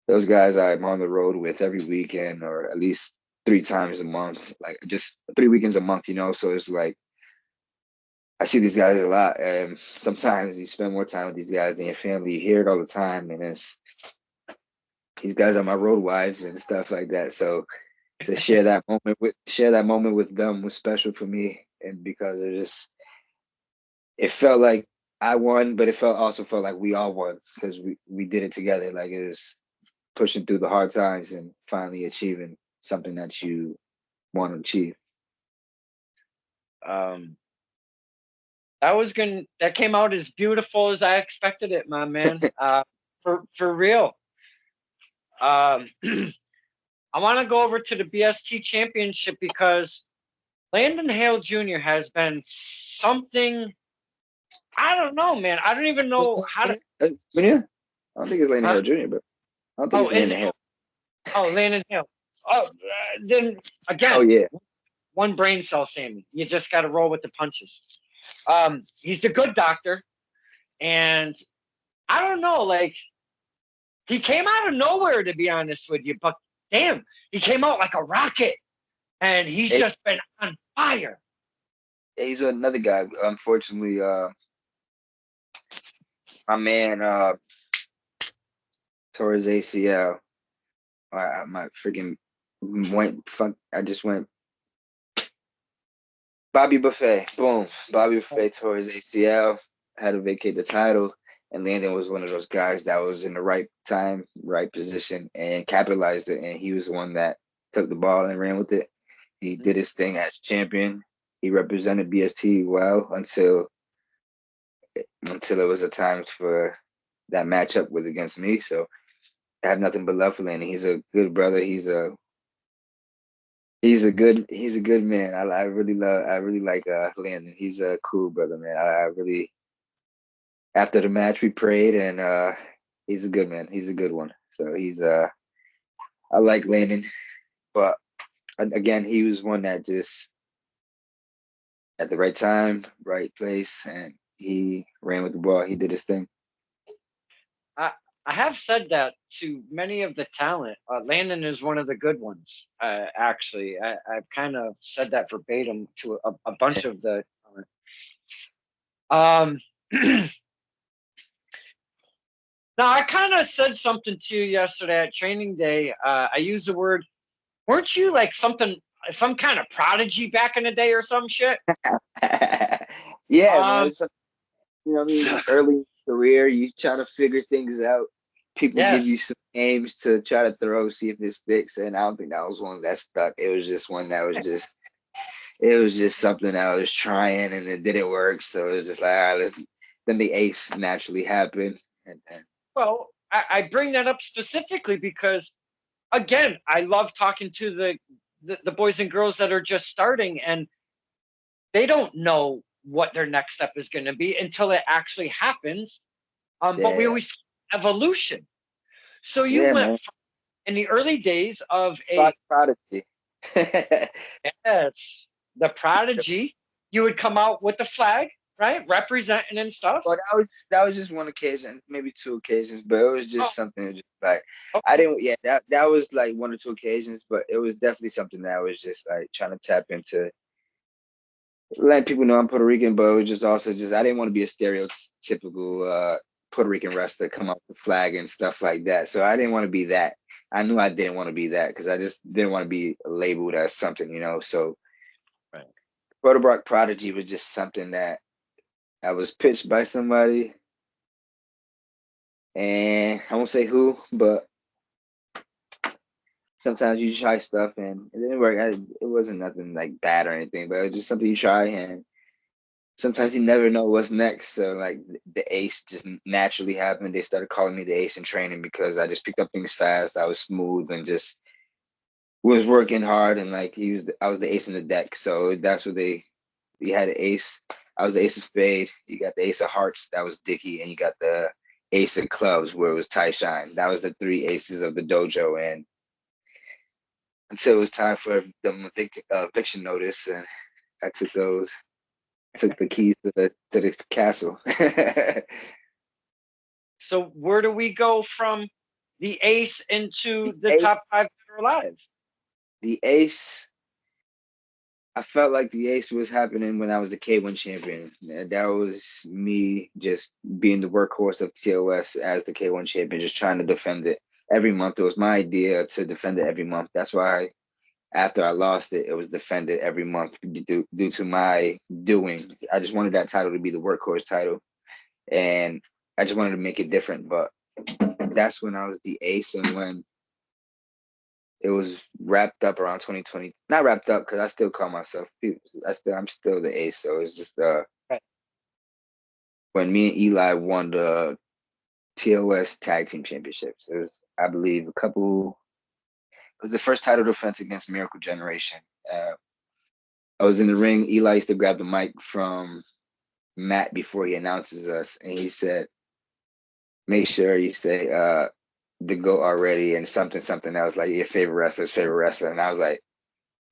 those guys I'm on the road with every weekend, or at least 3 times a month, like just 3 weekends a month. So it's like I see these guys a lot, and sometimes you spend more time with these guys than your family. You hear it all the time, and it's these guys are my road wives and stuff like that. So to share that moment with them was special for me, and because it felt like I won, but also felt like we all won because we did it together. Like it was pushing through the hard times and finally achieving something that you want to achieve.
Um, that came out as beautiful as I expected it, my man. For real. Um, I want to go over to the BST championship because Landon Hale Jr. has been something. I don't know, man. I don't even know how to.
Junior? I don't think it's Landon
Huh?
Hale Jr., but I don't think
Oh,
it's
is
Landon
it?
Hale.
Oh, Landon Hale. Oh, then
Oh
again,
yeah,
one brain cell, Sammy. You just got to roll with the punches. He's the good doctor, and I don't know, like he came out of nowhere, to be honest with you. But damn, he came out like a rocket, and he's
hey,
just been on fire.
he's another guy. Unfortunately, my man tore his ACL. My freaking went fuck. I just went Bobby Buffet. Boom. Bobby Buffet tore his ACL. Had to vacate the title. And Landon was one of those guys that was in the right time, right position, and capitalized it. And he was the one that took the ball and ran with it. He did his thing as champion. He represented BST well until it was a time for that matchup with against me. So I have nothing but love for Landon. He's a good brother. He's a good man. I really like Landon. He's a cool brother, man. I really after the match we prayed and he's a good man. He's a good one. So I like Landon, but again, he was one that just at the right time, right place, and he ran with the ball. He did his thing.
I I have said that to many of the talent. Landon is one of the good ones. Actually, I've kind of said that verbatim to a bunch of the talent. Now, I kind of said something to you yesterday at training day. I used the word, weren't you like some kind of prodigy back in the day or some shit?
Yeah, man.
Um,
You know what I mean? Early career, you trying to figure things out. People give
yes.
you some names to try to throw, see if it sticks. And I don't think that was one that stuck. It was just one that was just it was just something I was trying and it didn't work. So it was just like, all right, then the ace naturally happened. And
Well, I bring that up specifically because, again, I love talking to the boys and girls that are just starting and they don't know what their next step is going to be until it actually happens. But we
yeah,
always evolution. So you
yeah,
went
man.
from, in the early days of a
Prodigy.
yes, the prodigy, you would come out with the flag, right, representing and stuff.
Well, that was just one occasion, maybe two occasions, but it was
Oh,
just something just like I
okay.
didn't. Yeah, that was like one or two occasions, but it was definitely something that I was just like trying to tap into, letting people know I'm Puerto Rican, but it was just also just I didn't want to be a stereotypical Puerto Rican wrestler, come up with flag and stuff like that. So I didn't want to be that. I knew I didn't want to be that because I just didn't want to be labeled as something, you know. So
Right.
Puerto Rock Prodigy was just something that I was pitched by somebody, and I won't say who, but sometimes you try stuff and it didn't work. It wasn't nothing like bad or anything, but it was just something you try, and sometimes you never know what's next. So like the ace just naturally happened. They started calling me the ace in training because I just picked up things fast. I was smooth and just was working hard, and like I was the ace in the deck. So that's what you had the ace. I was the ace of spade. You got the ace of hearts. That was Dicky, and you got the ace of clubs where it was Ty Shine. That was the three aces of the dojo, and until it was time for the eviction notice, and I took those, took the keys to the castle.
So where do we go from the ace into
the
the top
ace,
five that are alive?
the ace. I felt like the ace was happening when I was the K1 champion. That was me just being the workhorse of TOS as the K1 champion, just trying to defend it every month. It was my idea to defend it every month. That's why After I lost it, it was defended every month due to my doing. I just wanted that title to be the workhorse title, and I just wanted to make it different. But that's when I was the ace, and when it was wrapped up around 2020, not wrapped up because I still call myself. I'm still the ace. So it's just
Right.
when me and Eli won the TOS Tag Team Championships. It was, I believe, It was the first title defense against Miracle Generation. I was in the ring. Eli used to grab the mic from Matt before he announces us, and he said, "Make sure you say the GOAT already and something something else like your favorite wrestler." And I was like,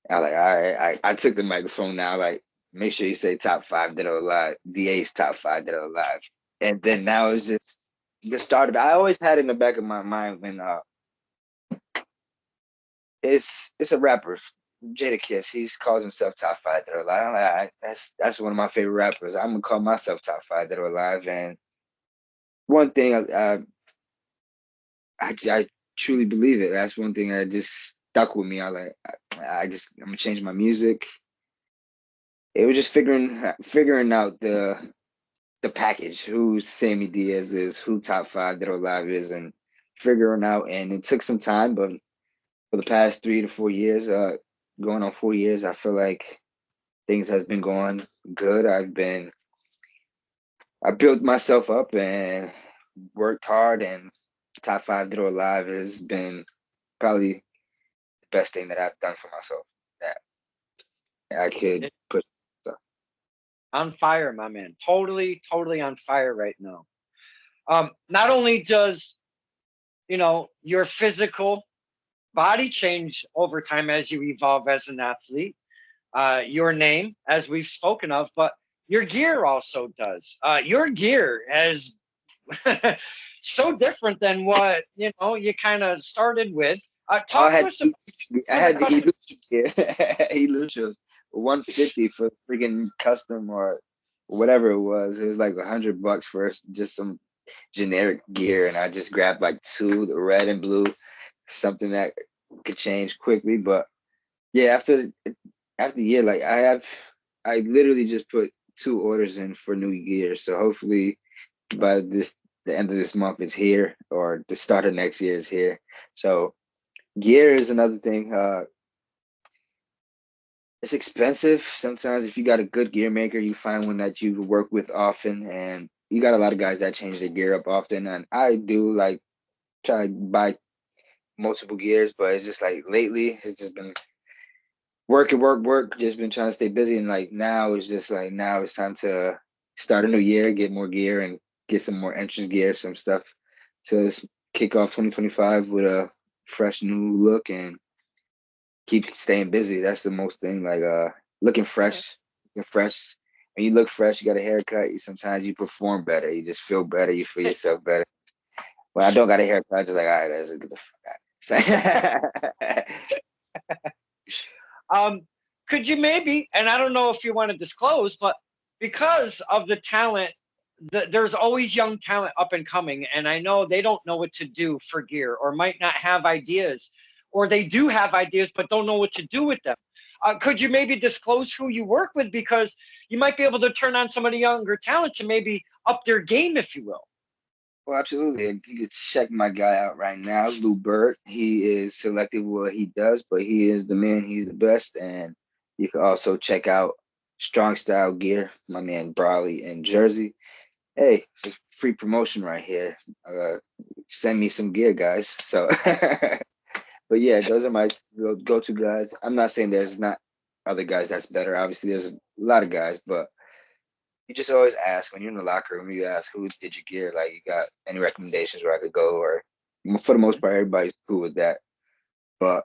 all right. I took the microphone now. Like, make sure you say top five that are alive, the A's top five that are alive. And then now it's just the start of it. I always had in the back of my mind when it's a rapper, Jada Kiss. He calls himself top five that are alive. I'm like, all right, that's one of my favorite rappers. I'm gonna call myself top five that are alive. And one thing I truly believe it. That's one thing that just stuck with me. I'm gonna change my music. It was just figuring out the package, who Sammy Diaz is, who top five that are alive is, and figuring out. And it took some time, but for the past 3 to 4 years, going on 4 years, I feel like things has been going good. I built myself up and worked hard, and top five that are alive has been probably the best thing that I've done for myself that I could
It,
put. So.
on fire, my man. Totally, totally on fire right now. Not only does your physical body change over time as you evolve as an athlete, your name, as we've spoken of, but your gear also does. Your gear has so different than what you kind of started with.
Oh,
Talk to us about
I
some of the
had the
custom.
Elusive 150 for freaking custom or whatever it was. It was like $100 for just some generic gear, and I just grabbed like two, the red and blue, something that could change quickly. But yeah, after the year, like I literally just put 2 orders in for new gear. So hopefully by the end of this month it's here, or the start of next year is here. So gear is another thing. It's expensive. Sometimes if you got a good gear maker, you find one that you work with often, and you got a lot of guys that change their gear up often. And I do like try to buy multiple gears, but it's just like lately it's just been work and work, work. Just been trying to stay busy, and like now it's just like now it's time to start a new year, get more gear, and get some more entrance gear, some stuff to kick off 2025 with a fresh new look and keep staying busy. That's the most thing. Like looking fresh, looking fresh. When you look fresh, you got a haircut. Sometimes you perform better. You just feel better. You feel yourself better. When I don't got a haircut, I'm just like, all right, let's get the fuck out.
Um, could you maybe, and I don't know if you want to disclose, but because of the talent, there's always young talent up and coming, and I know they don't know what to do for gear, or might not have ideas, or they do have ideas but don't know what to do with them. Could you maybe disclose who you work with, because you might be able to turn on some of the younger talent to maybe up their game, if you will.
Well, absolutely. You could check my guy out right now, Lou Bird. He is selective what he does, but he is the man. He's the best. And you can also check out Strong Style Gear, my man Brawley in Jersey. Hey, it's a free promotion right here. Send me some gear, guys. So, but yeah, those are my go-to guys. I'm not saying there's not other guys that's better. Obviously, there's a lot of guys, but you just always ask when you're in the locker room. You ask who did you gear? Like, you got any recommendations where I could go? Or for the most part, everybody's cool with that. But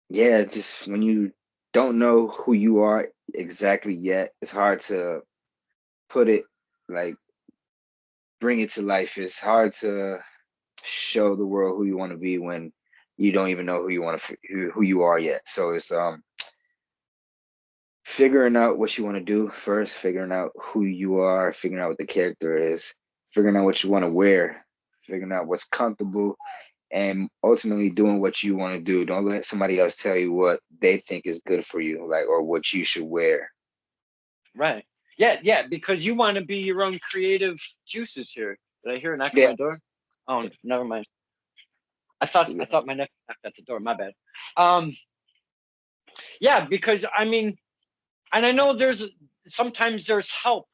yeah, just when you don't know who you are exactly yet, it's hard to put it like bring it to life. It's hard to show the world who you want to be when you don't even know who you want to who you are yet. So it's figuring out what you want to do first, figuring out who you are, figuring out what the character is, figuring out what you want to wear, figuring out what's comfortable, and ultimately doing what you want to do. Don't let somebody else tell you what they think is good for you, like, or what you should wear.
Right. Yeah, yeah, because you want to be your own creative juices here. Did I hear a knock at
Yeah.
my door? Oh, never mind. I thought my nephew knocked at the door. My bad. Um, yeah, because I mean, and I know there's sometimes there's help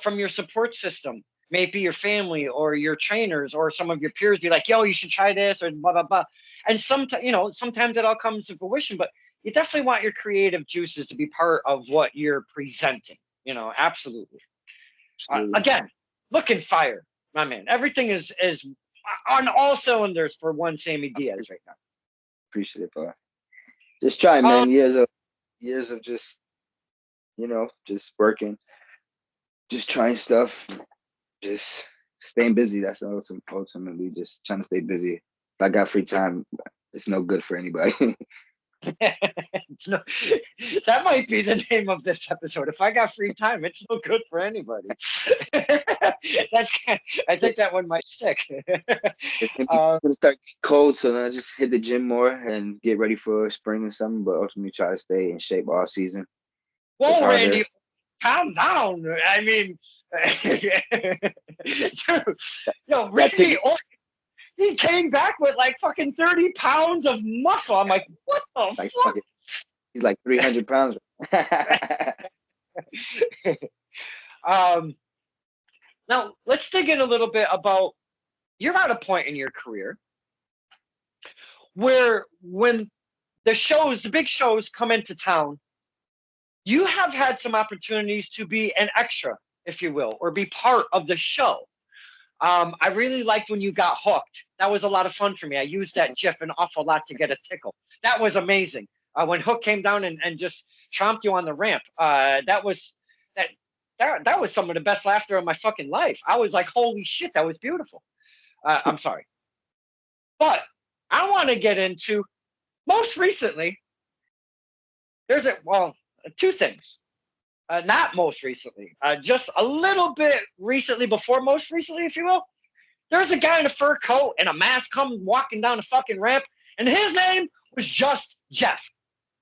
from your support system, maybe your family or your trainers or some of your peers be like, yo, you should try this or blah, blah, blah. And sometimes, sometimes it all comes to fruition, but you definitely want your creative juices to be part of what you're presenting, absolutely.
Absolutely.
Again, looking fire, my man. Everything is on all cylinders for one Sammy Diaz right now.
Appreciate it, bro. Just try,
Um,
man. Years of just, just working, just trying stuff, just staying busy. That's ultimately just trying to stay busy. If I got free time, it's no good for anybody.
no, that might be the name of this episode. If I got free time, it's no good for anybody. I think that one might stick.
It's
uh,
gonna start getting cold, so then I just hit the gym more and get ready for spring and summer. But ultimately, try to stay in shape all season. It's
whoa,
harder.
Randy, calm down. I mean, dude,
That took
Randy, he came back with like fucking 30 pounds of muscle. I'm like, what the
like
fuck?
fuck it. He's like 300 pounds.
um, Now let's dig in a little bit about you're at a point in your career where when the big shows come into town, you have had some opportunities to be an extra, if you will, or be part of the show. I really liked when you got hooked. That was a lot of fun for me. I used that GIF an awful lot to get a tickle. That was amazing. When Hook came down and just chomped you on the ramp, that that was some of the best laughter of my fucking life. I was like, holy shit, that was beautiful. I'm sorry, but I want to get into most recently. Two things. Not most recently, just a little bit recently, before most recently, if you will. There's a guy in a fur coat and a mask come walking down the fucking ramp, and his name was just Jeff.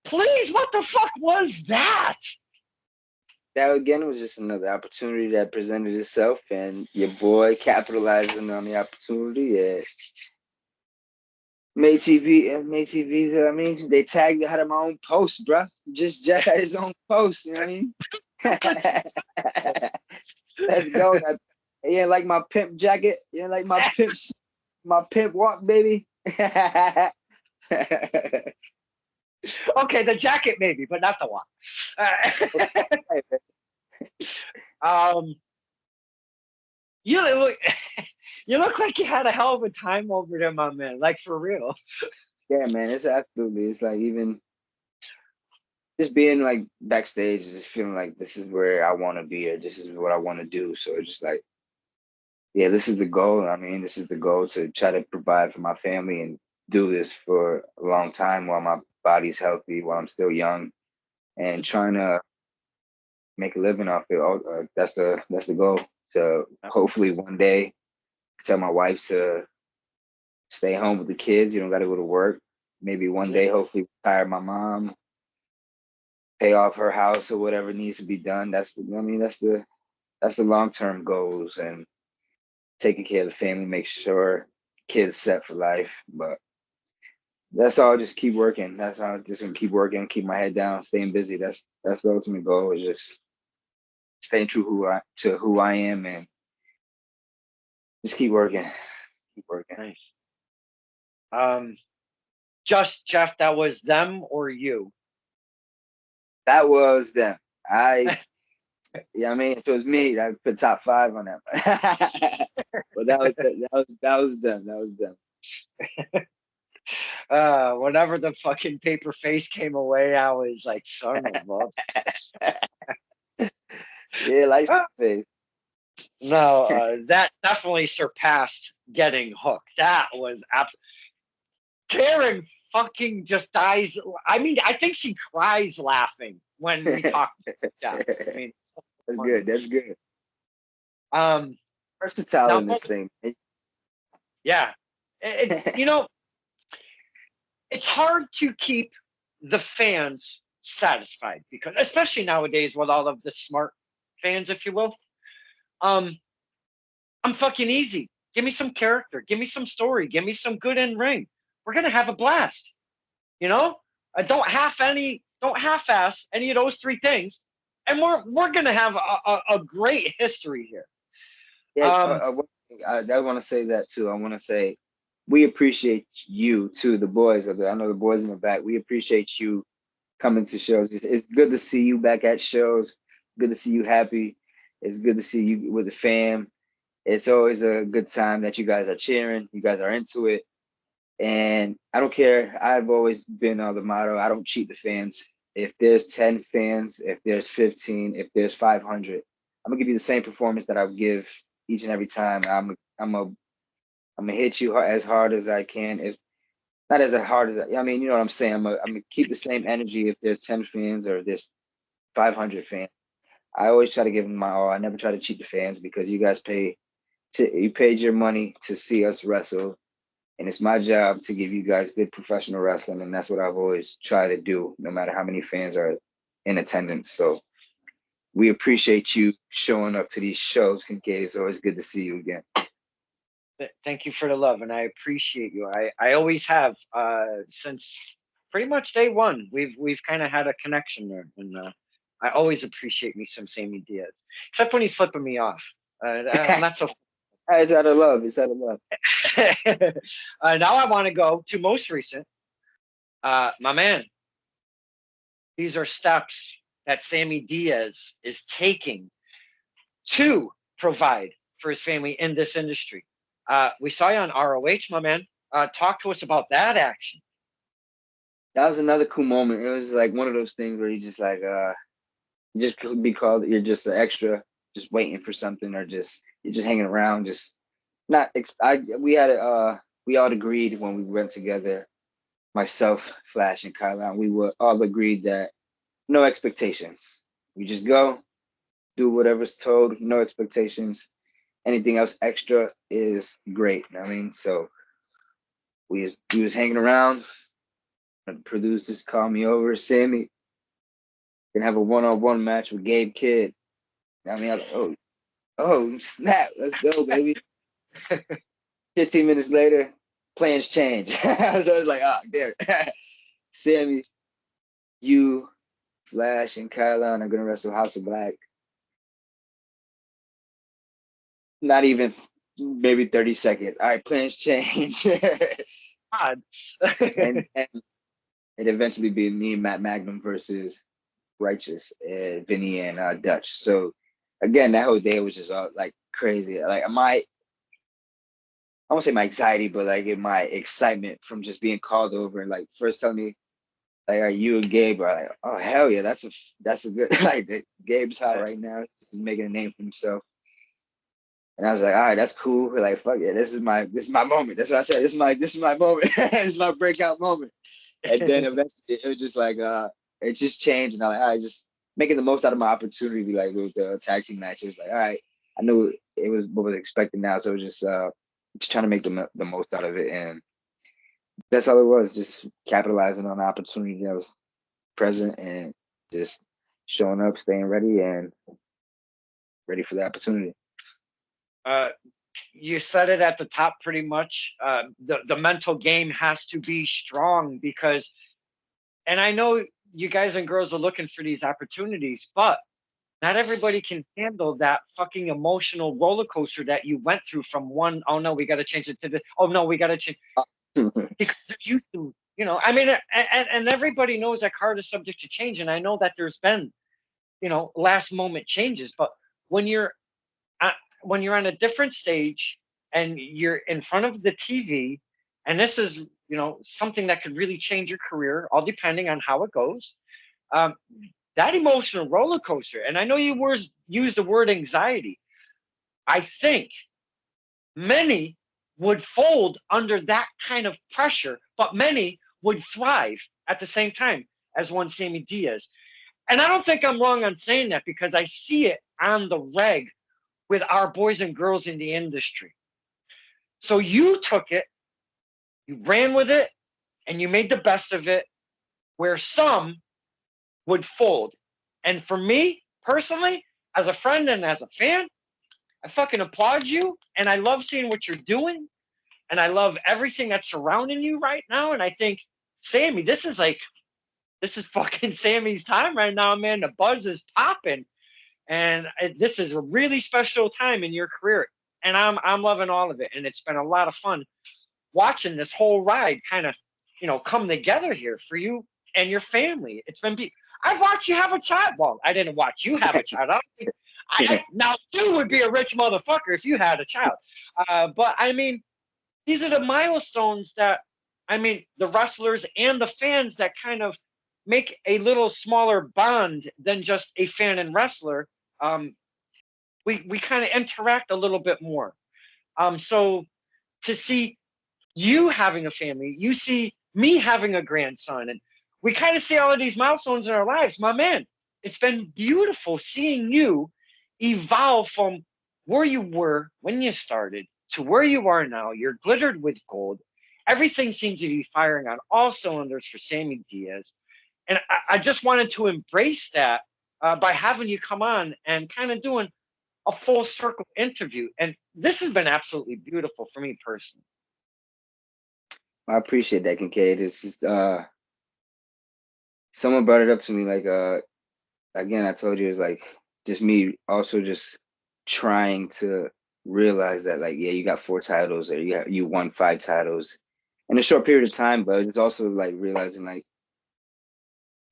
Please, what the fuck was that?
That again was just another opportunity that presented itself, and your boy capitalizing on the opportunity. Made TV. I mean, they tagged had my own post, bro. Just Jeff had his own post. You know what I mean? Let's go. You ain't like my pimp jacket. You ain't like my pimp walk, baby.
Okay, the jacket maybe, but not the one. Um, you look, you look like you had a hell of a time over there, my man. Like for real.
Yeah, man. It's like even just being like backstage, just feeling like this is where I want to be, or this is what I want to do. So it's just like, yeah, this is the goal. I mean, this is the goal, to try to provide for my family and do this for a long time while my body's healthy, while I'm still young, and trying to make a living off it. That's the goal. To hopefully one day tell my wife to stay home with the kids. You don't got to go to work. Maybe one day, hopefully, retire my mom, pay off her house or whatever needs to be done. That's the long term goals, and taking care of the family, make sure kids set for life. But that's all. Just keep working. That's how. Just gonna keep working, keep my head down, staying busy. That's the ultimate goal. Is just staying true to who I am, and just keep working. Keep working.
Nice. Um, just Jeff, that was them or you?
That was them. Yeah, I mean, if it was me, I'd put top 5 on that. But that was them. That was them.
Whenever the fucking paper face came away, I was like, son of
Yeah, like
a.
face.
No, that definitely surpassed getting hooked. That was absolutely. Karen fucking just dies. I mean, I think she cries laughing when we talk. Yeah, I mean,
That's good. That's good.
um,
Versatile
now,
in this thing.
yeah, You know, it's hard to keep the fans satisfied because, especially nowadays with all of the smart fans, if you will, um, I'm fucking easy. Give me some character. Give me some story. Give me some good in ring. We're gonna have a blast. You know, don't half-ass any of those three things, and we're gonna have a great history here.
Yeah,
Um,
I want to say that too. I want to say we appreciate you too, the boys of the. I know the boys in the back. We appreciate you coming to shows. It's good to see you back at shows. Good to see you happy. It's good to see you with the fam. It's always a good time that you guys are cheering. You guys are into it. And I don't care. I've always been on the motto, I don't cheat the fans. If there's 10 fans, if there's 15, if there's 500, I'm gonna give you the same performance that I would give each and every time. I'm gonna hit you as hard as I can. If not as hard as I mean, you know what I'm saying. I'm gonna keep the same energy if there's 10 fans or there's 500 fans. I always try to give them my all. I never try to cheat the fans because you guys you paid your money to see us wrestle, and it's my job to give you guys good professional wrestling, and that's what I've always tried to do, no matter how many fans are in attendance. So we appreciate you showing up to these shows, Kincaid. It's always good to see you again.
Thank you for the love, and I appreciate you. I always have since pretty much day one. We've kind of had a connection there, and I always appreciate me some Sammy Diaz, except when he's flipping me off. Not so.
It's out of love. It's out of love.
Now I want to go to most recent. My man, these are steps that Sammy Diaz is taking to provide for his family in this industry. We saw you on ROH, my man. Talk to us about that action.
That was another cool moment. It was like one of those things where you just like just be called, you're just an extra, just waiting for something, or just you're just hanging around, just not we had we all agreed when we went together, myself, Flash, and Kylan, we were all agreed that no expectations. We just go, do whatever's told, no expectations. Anything else extra is great. I mean, so we was hanging around. Producers called me over, Sammy, gonna have a one-on-one match with Gabe Kidd. I mean, oh snap, let's go, baby. 15 minutes later, plans change. So I was like, oh, there. Sammy, you, Flash, and Kylan are gonna wrestle House of Black. Not even maybe 30 seconds. All right, plans change.
God.
and it eventually be me and Matt Magnum versus Righteous, Vinny and Dutch. So again, that whole day was just like crazy. Like I won't say my anxiety, but like in my excitement from just being called over and like first telling me like, are you and Gabe are like, oh hell yeah, that's a good like Gabe's hot right now. He's making a name for himself. And I was like, all right, that's cool. We're like, fuck it, this is my moment. That's what I said. This is my moment. This is my breakout moment. And then eventually it was just like it just changed, and I like, all right, just making the most out of my opportunity, like with the tag team match. It was like, all right, I knew it was what was expected now, so it was just trying to make the most out of it, and that's all it was, just capitalizing on the opportunity that was present and just showing up, staying ready, and ready for the opportunity.
uh, you said it at the top pretty much. The mental game has to be strong because, and I know you guys and girls are looking for these opportunities, but not everybody can handle that fucking emotional roller coaster that you went through from one. Oh no, we got to change it to the. Oh no, we got to change because you two. You know, I mean, and everybody knows that card is subject to change, and I know that there's been, last moment changes, but when you're uh, when you're on a different stage and you're in front of the TV, and this is something that could really change your career, all depending on how it goes. Um, that emotional roller coaster, and I know you used the word anxiety. I think many would fold under that kind of pressure, but many would thrive at the same time as one Sammy Diaz. And I don't think I'm wrong on saying that because I see it on the reg with our boys and girls in the industry. So you took it You ran with it and you made the best of it, where some would fold. And for me personally, as a friend and as a fan, I fucking applaud you, and I love seeing what you're doing, and I love everything that's surrounding you right now. And I think, Sammy, this is fucking Sammy's time right now, man. The buzz is popping, and this is a really special time in your career, and I'm loving all of it, and it's been a lot of fun watching this whole ride kind of, come together here for you and your family. I've watched you have a child. Well, I didn't watch you have a child. Now you would be a rich motherfucker if you had a child. But I mean, these are the milestones that, I mean, the wrestlers and the fans that kind of make a little smaller bond than just a fan and wrestler. Um, we kind of interact a little bit more. So to see you having a family, you see me having a grandson, and we kind of see all of these milestones in our lives. My man, it's been beautiful seeing you evolve from where you were when you started to where you are now. You're glittered with gold. Everything seems to be firing on all cylinders for Sammy Diaz. And I just wanted to embrace that by having you come on and kind of doing a full circle interview. And this has been absolutely beautiful for me personally.
I appreciate that, Kincaid. It's just someone brought it up to me like again, I told you it's like just me also just trying to realize that like yeah, you got 4 titles or you won 5 titles in a short period of time, but it's also like realizing like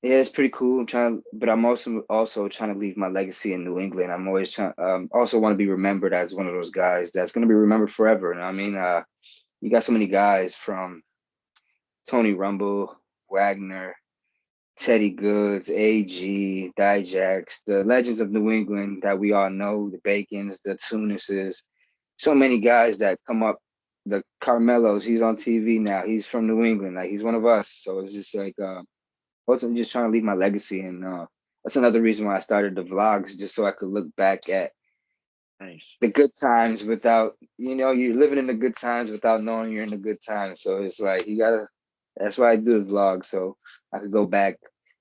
yeah, it's pretty cool. But I'm also trying to leave my legacy in New England. I'm always trying also want to be remembered as one of those guys that's going to be remembered forever. And I mean, you got so many guys from Tony Rumble, Wagner, Teddy Goods, AG, Dijax, the legends of New England that we all know, the Bacons, the Tunises, so many guys that come up. The Carmelos, he's on TV now. He's from New England, like he's one of us. So it's just like ultimately just trying to leave my legacy, and that's another reason why I started the vlogs, just so I could look back at
Nice.
the good times without, you're living in the good times without knowing you're in the good times. So it's like you gotta. That's why I do the vlog, so I could go back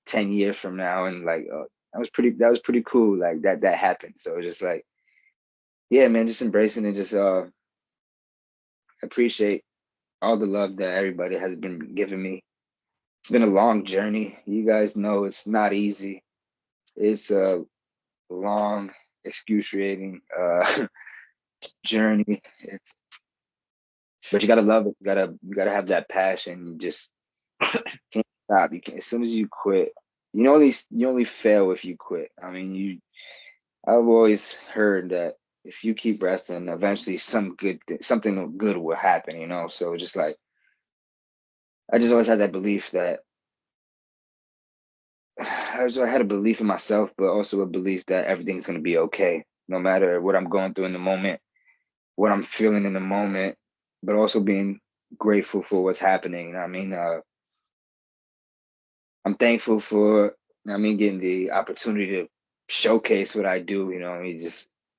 10 years from now and like, that was pretty. That was pretty cool. Like that happened. So it's just like, yeah, man, just embracing it. Just appreciate all the love that everybody has been giving me. It's been a long journey. You guys know it's not easy. It's a long, excruciating journey. It's but you gotta love it. You gotta have that passion. You just can't stop. You can not as soon as you quit, you only fail if you quit. I mean, I've always heard that if you keep resting, eventually something good will happen. So just like I just always had that belief that I had a belief in myself, but also a belief that everything's gonna be okay, no matter what I'm going through in the moment, what I'm feeling in the moment, but also being grateful for what's happening. I mean, I'm thankful for, getting the opportunity to showcase what I do.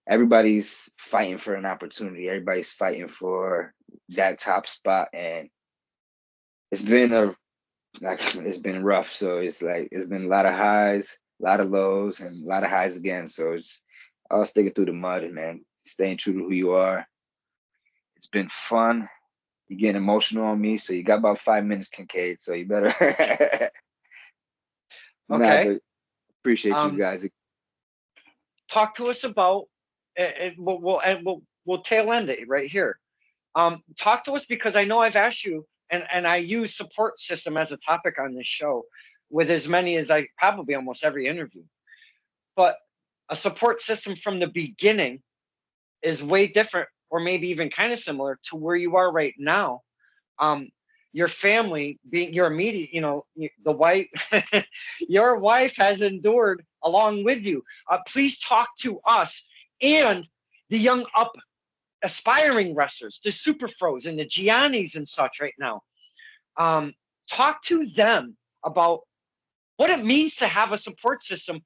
Everybody's fighting for an opportunity. Everybody's fighting for that top spot, and it's been it's been rough. So it's like it's been a lot of highs, a lot of lows, and a lot of highs again. So it's all sticking through the mud, man. Staying true to who you are. It's been fun. You're getting emotional on me, so you got about 5 minutes, Kincaid. So you better. Nah,
Okay.
but appreciate you
Um,
guys.
talk to us about, and we'll tail end it right here. Talk to us, because I know I've asked you, and I use support system as a topic on this show with as many as I probably almost every interview. But a support system from the beginning is way different, or maybe even kind of similar to where you are right now. Um, your family being your immediate, the wife, your wife has endured along with you. Please talk to us and the young up aspiring wrestlers, the super froze and the Giannis and such right now. Um, talk to them about what it means to have a support system,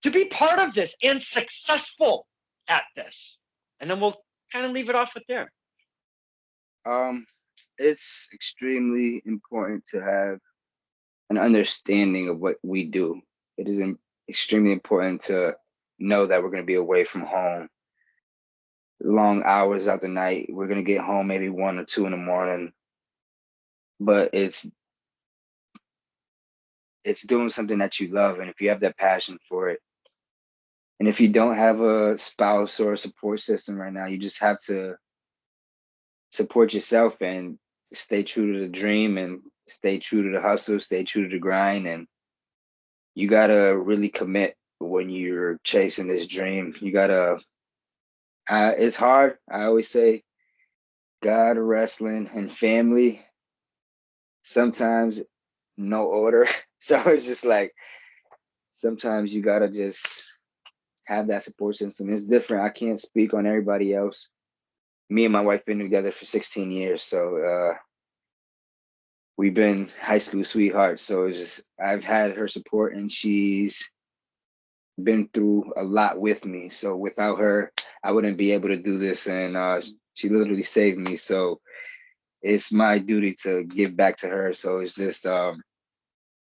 to be part of this and successful at this. And then we'll kind of leave it off with there.
It's extremely important to have an understanding of what we do. It is extremely important to know that we're going to be away from home long hours out the night. We're going to get home maybe 1 or 2 in the morning, but it's doing something that you love, and if you have that passion for it, and if you don't have a spouse or a support system right now, you just have to support yourself and stay true to the dream and stay true to the hustle, stay true to the grind, and you gotta really commit when you're chasing this dream. You gotta. It's hard. I always say, God, wrestling, and family. Sometimes no order. So it's just like sometimes you gotta just have that support system. It's different. I can't speak on everybody else. Me and my wife been together for 16 years, so we've been high school sweethearts. So it's just I've had her support, and she's been through a lot with me. So without her, I wouldn't be able to do this, and she literally saved me. So it's my duty to give back to her. So it's just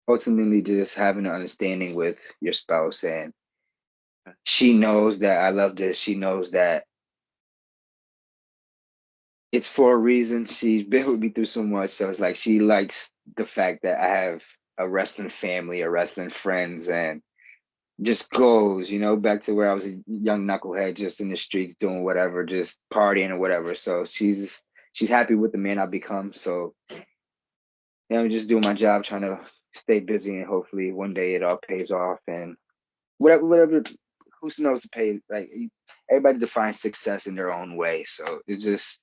ultimately just having an understanding with your spouse, and she knows that I love this. She knows that it's for a reason. She's been with me through so much. So it's like she likes the fact that I have a wrestling family, a wrestling friends, and just goes, back to where I was a young knucklehead, just in the streets doing whatever, just partying or whatever. So she's happy with the man I've become. So I'm just doing my job, trying to stay busy, and hopefully one day it all pays off. And whatever, who knows to pay? Like everybody defines success in their own way. So it's just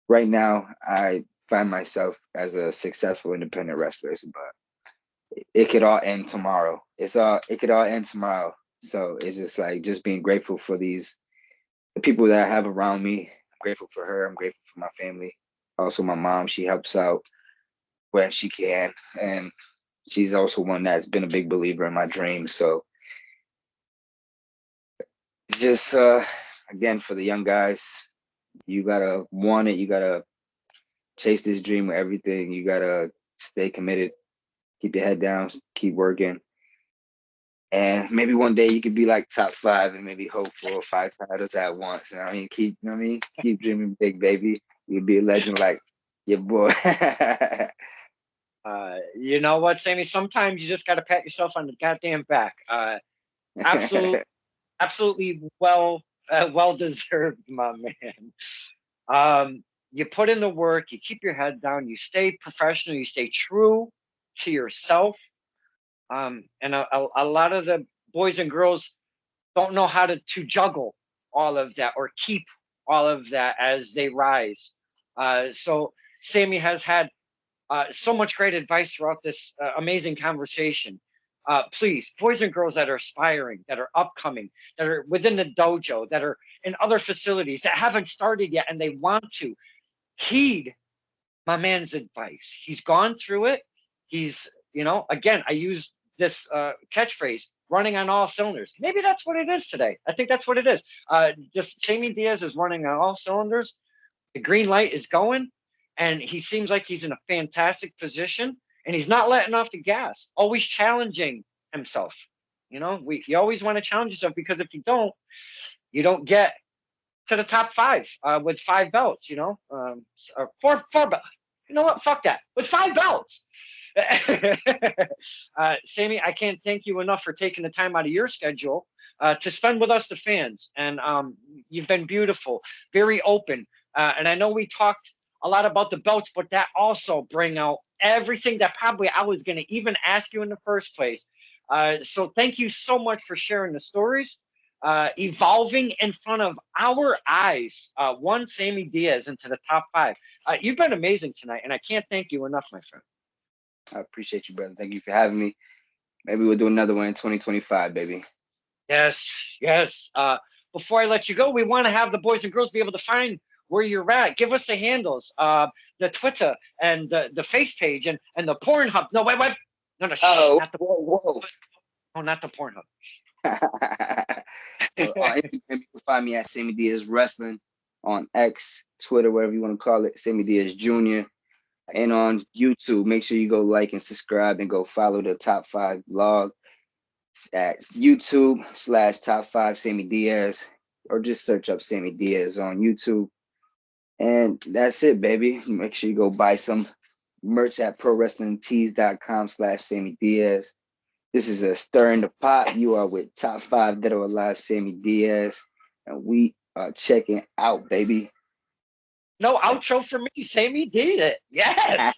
right now I find myself as a successful independent wrestler, but it could all end tomorrow. It could all end tomorrow. So it's just like just being grateful for the people that I have around me. I'm grateful for her. I'm grateful for my family. Also my mom, she helps out where she can. And she's also one that's been a big believer in my dreams. So it's just again for the young guys, you gotta want it, you gotta chase this dream with everything. You gotta stay committed, keep your head down, keep working. And maybe one day you could be like top five and maybe hope for 5 titles at once. I mean, keep dreaming big, baby. You'll be a legend like your boy.
You know what, Sammy? Sometimes you just got to pat yourself on the goddamn back. Absolutely, absolutely well deserved, my man. You put in the work, you keep your head down, you stay professional, you stay true to yourself. And a lot of the boys and girls don't know how to juggle all of that or keep all of that as they rise. So Sammy has had so much great advice throughout this amazing conversation. Please, boys and girls that are aspiring, that are upcoming, that are within the dojo, that are in other facilities that haven't started yet and they want to, heed my man's advice. He's gone through it. He's, again, I use this catchphrase, running on all cylinders. Maybe that's what it is today. I think that's what it is. Just Sammy Diaz is running on all cylinders. The green light is going, and he seems like he's in a fantastic position, and he's not letting off the gas. Always challenging himself. You always want to challenge yourself because if you don't get to the top five with 5 belts. Or four belts. You know what? Fuck that. With 5 belts. Sammy, I can't thank you enough for taking the time out of your schedule to spend with us, the fans. And you've been beautiful, very open. And I know we talked a lot about the belts, but that also bring out everything that probably I was going to even ask you in the first place. So thank you so much for sharing the stories, evolving in front of our eyes, one Sammy Diaz into the top five. You've been amazing tonight, and I can't thank you enough, my friend.
I appreciate you, brother. Thank you for having me. Maybe we'll do another one in 2025, baby.
Yes, yes. Before I let you go, we want to have the boys and girls be able to find where you're at. Give us the handles, the Twitter and the face page and the Pornhub. No, wait. No,
Oh,
not the
whoa.
no, not the Pornhub.
So on Instagram, you can find me at Sammy Diaz Wrestling. On X, Twitter, whatever you want to call it, Sammy Diaz Jr. And
Excellent.
on YouTube, make sure you go like and subscribe and go follow the top five vlog at YouTube/top five Sammy Diaz, or just search up Sammy Diaz on YouTube. And that's it, baby. Make sure you go buy some merch at prowrestlingtees.com/Sammy Diaz. This is a stir in the pot. You are with top five Dead or Alive Sammy Diaz, and we are checking out, baby.
No outro for me. Sammy did it. Yes.